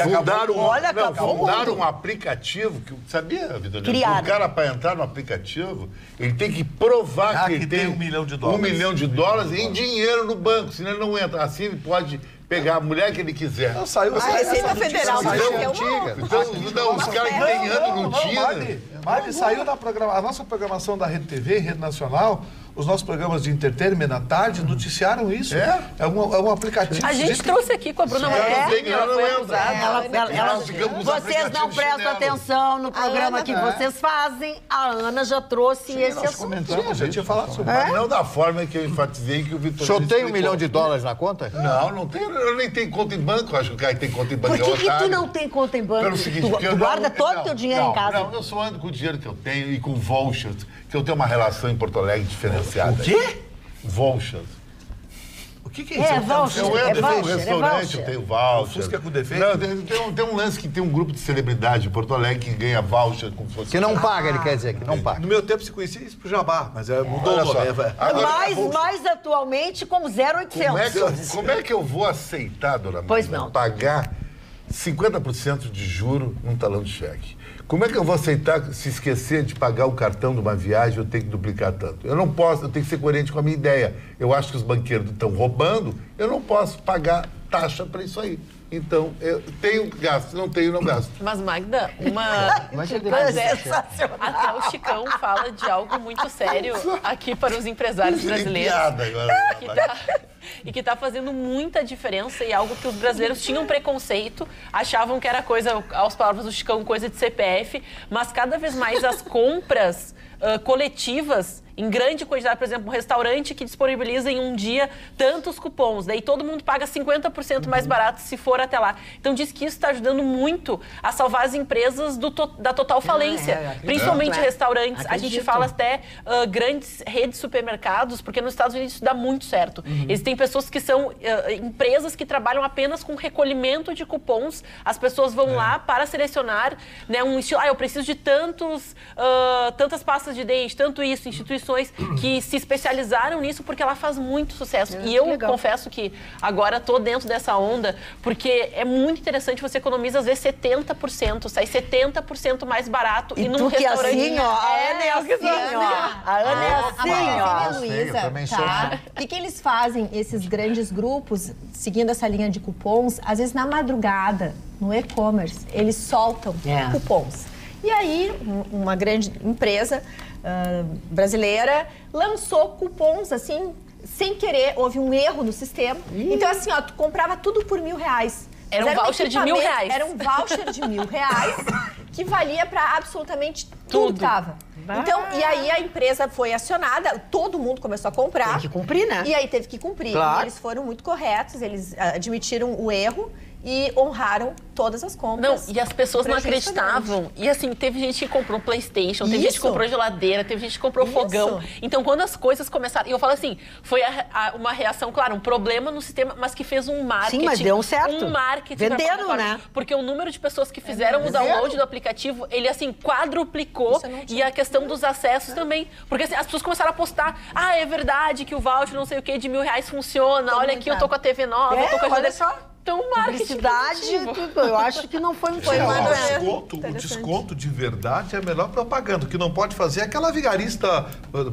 Fundaram um aplicativo, que, sabia, Vitor? O cara, para entrar no aplicativo, ele tem que provar que ele tem $1 milhão. $1 milhão em dinheiro no banco, senão ele não entra. Assim ele pode pegar a mulher que ele quiser. A Receita Federal Então, os caras que têm ano não tiram. Mas saiu da programação, a nossa programação da Rede TV, Rede Nacional, os nossos programas de entertainment à tarde noticiaram isso. É um aplicativo. A gente trouxe aqui com a Bruna Vocês não prestam atenção no programa que vocês fazem. A Ana já trouxe esse assunto. Já tinha falado sobre isso. Mas não da forma que eu enfatizei que o Vitor... O senhor tem $1 milhão na conta? Não tenho. Eu nem tenho conta em banco. Acho que o cara que tem conta em banco Por que tu não tem conta em banco? Pelo seguinte, tu guarda todo o teu dinheiro em casa? Não, eu só ando com o dinheiro que eu tenho e com vouchers, que eu tenho uma relação em Porto Alegre diferenciada. O quê? Vouchers. O que é isso? Voucher. Eu entro no restaurante, eu tenho voucher. Fusca com defeito? Não, tem um lance que tem um grupo de celebridade em Porto Alegre que ganha voucher como se fosse... Que não paga, ele quer dizer, que não paga. No meu tempo se conhecia isso pro Jabá, mas mudou o nome. Mais atualmente como 0,800. Como é que eu vou aceitar, dona Magda, Pois não. pagar 50% de juro num talão de cheque? Como é que eu vou aceitar se esquecer de pagar o cartão de uma viagem, eu tenho que duplicar tanto? Eu não posso, eu tenho que ser coerente com a minha ideia. Eu acho que os banqueiros estão roubando, eu não posso pagar taxa para isso aí. Então, eu tenho gasto, não tenho, não gasto. Mas, Magda, até o Chicão fala de algo muito sério aqui para os empresários brasileiros. E que está fazendo muita diferença e algo que os brasileiros tinham preconceito, achavam que era coisa, aos palavras do Chicão, coisa de CPF, mas cada vez mais as compras coletivas, em grande quantidade, por exemplo, um restaurante que disponibiliza em um dia tantos cupons, daí todo mundo paga 50% mais barato se for até lá. Então diz que isso está ajudando muito a salvar as empresas da total falência, principalmente restaurantes. A gente fala até grandes redes de supermercados, porque nos Estados Unidos isso dá muito certo. Existem pessoas que são empresas que trabalham apenas com recolhimento de cupons, as pessoas vão lá para selecionar, né, um estilo, eu preciso de tantas pastas de dente, tanto isso, instituições que se especializaram nisso porque ela faz muito sucesso. E eu confesso que agora estou dentro dessa onda porque é muito interessante, você economiza às vezes 70%, sai 70% mais barato e num restaurante... Assim, ó, a Ana é assim, ó. A Ana é assim, ó. Luísa, tá? O que eles fazem, esses grandes grupos, seguindo essa linha de cupons, às vezes na madrugada, no e-commerce, eles soltam cupons. E aí, uma grande empresa brasileira lançou cupons, assim, sem querer, houve um erro no sistema. Então, assim, ó, tu comprava tudo por R$1.000. Era um voucher de R$1.000. Era um voucher de R$1.000 que valia para absolutamente tudo que tava. Então, e aí a empresa foi acionada, todo mundo começou a comprar. Tem que cumprir, né? E aí teve que cumprir. Claro. E eles foram muito corretos, eles admitiram o erro e honraram todas as compras. Não, e as pessoas não acreditavam. E assim, teve gente que comprou PlayStation, teve gente que comprou geladeira, teve gente que comprou fogão. Então, quando as coisas começaram... E eu falo assim, foi uma reação, claro, um problema no sistema, mas que fez um marketing. Sim, mas deu certo. Um marketing. Venderam, né? Porque o número de pessoas que fizeram o download do aplicativo, ele assim, quadruplicou. E a questão dos acessos também. Porque assim, as pessoas começaram a postar, é verdade que o voucher não sei o que de R$1.000 funciona, olha aqui, eu tô com a TV nova, eu tô com a olha só. Então, marketing eu acho que não foi um o desconto de verdade é a melhor propaganda. O que não pode fazer é aquela vigarista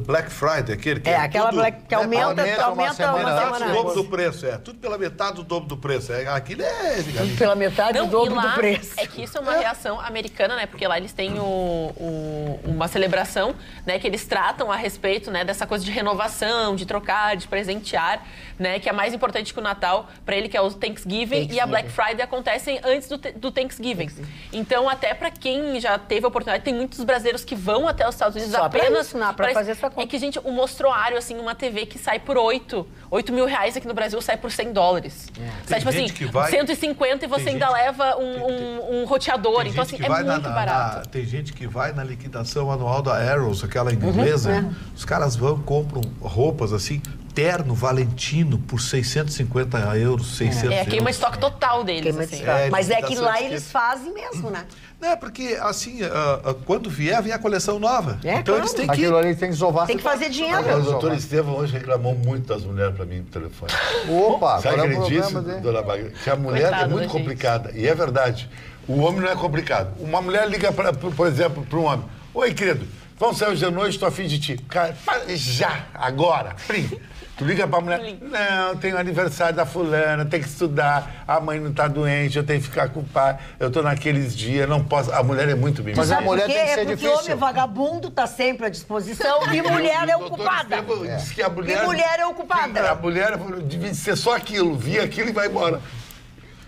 Black Friday, aquele que aquela tudo, que aumenta uma semana. O dobro do preço, tudo pela metade do dobro do preço. Aquilo é vigarista. Tudo pela metade do dobro do preço. É que isso é uma reação americana, né? Porque lá eles têm uma celebração, né? Que eles tratam a respeito, né? Dessa coisa de renovação, de trocar, de presentear, né? Que é mais importante que o Natal, para ele, que é o Thanksgiving. E a Black Friday acontecem antes do Thanksgiving. Então, até para quem já teve a oportunidade, tem muitos brasileiros que vão até os Estados Unidos só apenas para fazer essa compra. É que, gente, o mostruário, assim, uma TV que sai por R$8.000 aqui no Brasil sai por $100. Sai, tipo assim, 150 e você ainda leva um roteador. Então, assim, é muito barato. Tem gente que vai na liquidação anual da Arrows, aquela inglesa. Os caras compram roupas, assim, terno Valentino por 650 euros, 600 euros. Queima estoque total deles. Assim. Mas é que lá eles fazem mesmo, né? Não, porque assim, quando vem a coleção nova. Então eles têm que... Aquilo ali tem que desovar. Tem que fazer dinheiro. O doutor Estevão hoje reclamou muito das mulheres para mim no telefone. Opa, você acredita, dona Magda, que a mulher é muito complicada. E é verdade. O homem não é complicado. Uma mulher liga, por exemplo, para um homem. Oi, querido, vamos sair hoje de noite, estou afim de ti. Cara, já, agora, plim. Tu liga pra mulher, não, tem o aniversário da fulana, tem que estudar, a mãe não tá doente, eu tenho que ficar com o pai, eu tô naqueles dias, não posso... A mulher é muito mimimi. Mas a mulher tem que ser difícil. Porque homem vagabundo tá sempre à disposição e mulher é ocupada. Diz que a mulher... E mulher é ocupada. A mulher devia ser só aquilo, via aquilo e vai embora.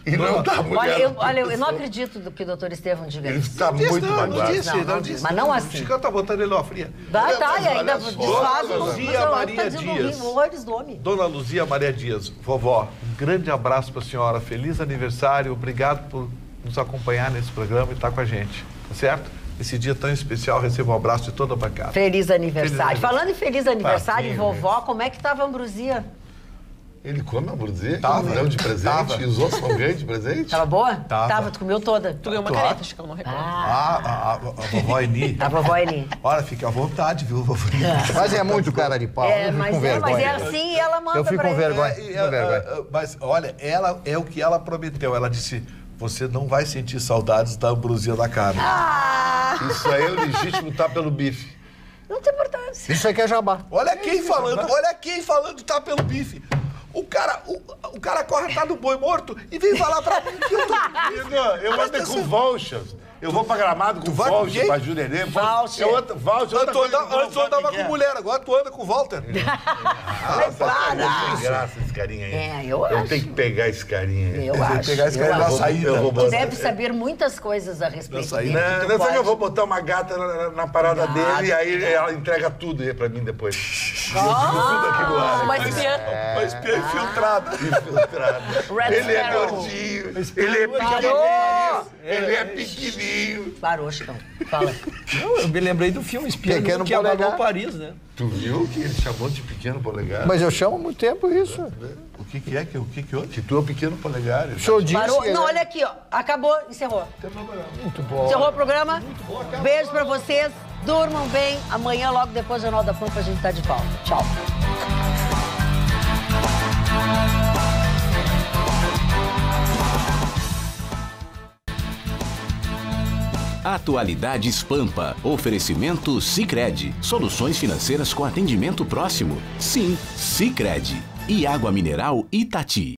E não tá mulher. Olha, eu não acredito do que o doutor Estevão diga. Ele está muito magoado. Não disse. Mas não assim. O Chicão tá botando ele numa fria. E ainda desfaz o Luzia Maria Dias. Dona Luzia Maria Dias, vovó, um grande abraço pra senhora. Feliz aniversário. Obrigado por nos acompanhar nesse programa e estar com a gente. Tá certo? Esse dia tão especial, receba um abraço de toda a bancada. Feliz aniversário. Falando em feliz aniversário, vovó, como é que tava a Ambrosia? Ele come a Ambrosia? Deu de presente? E os outros não ganham de presente? Tava boa? Tava, tu comeu toda. Tu ganhou uma caneta, Chicão, não reclama. A vovó Eni. A vovó Eni. Olha, fica à vontade, viu, vovó? Mas é muito cara de pau. Mas é assim e ela manda eu fico com vergonha. Mas, olha, ela é o que ela prometeu. Ela disse, você não vai sentir saudades da Ambrosia da carne. Isso aí é o legítimo tá pelo bife. Não tem importância. Isso aqui é jabá. Olha quem falando tá pelo bife. O cara corre atrás do boi morto e vem falar pra mim que eu tô... Eu ando com vouchers. Eu vou pra Gramado com voucher pra Jurerê. Voucher. Antes eu andava com mulher, agora tu anda com o Walter. Tem graça esse carinha aí. Eu acho. Eu tenho que pegar esse carinha aí. Eu acho. Pegar esse carinha na saída. Tu deve saber muitas coisas a respeito dele. Não sabe que eu vou botar uma gata na parada dele e aí ela entrega tudo aí pra mim depois. Tudo aqui no ar. Uma espiã. Uma espiã infiltrada. Ele é gordinho, ele é pequenininho, ele é pequenininho. Parou, Chicão. Fala. Eu me lembrei do filme Espião que abalou Paris, né? Tu viu que ele chamou de pequeno polegar? Mas eu chamo há muito tempo isso. O que é? O que houve? Que tu é o pequeno polegar. Show disso. Parou. Não, olha aqui, ó. Acabou, encerrou. Muito bom. Encerrou o programa. Beijo pra vocês. Durmam bem. Amanhã, logo depois do Jornal da Pampa, a gente tá de volta. Tchau. Atualidades Pampa. Oferecimento Sicredi. Soluções financeiras com atendimento próximo. Sim, Sicredi. E água mineral Itati.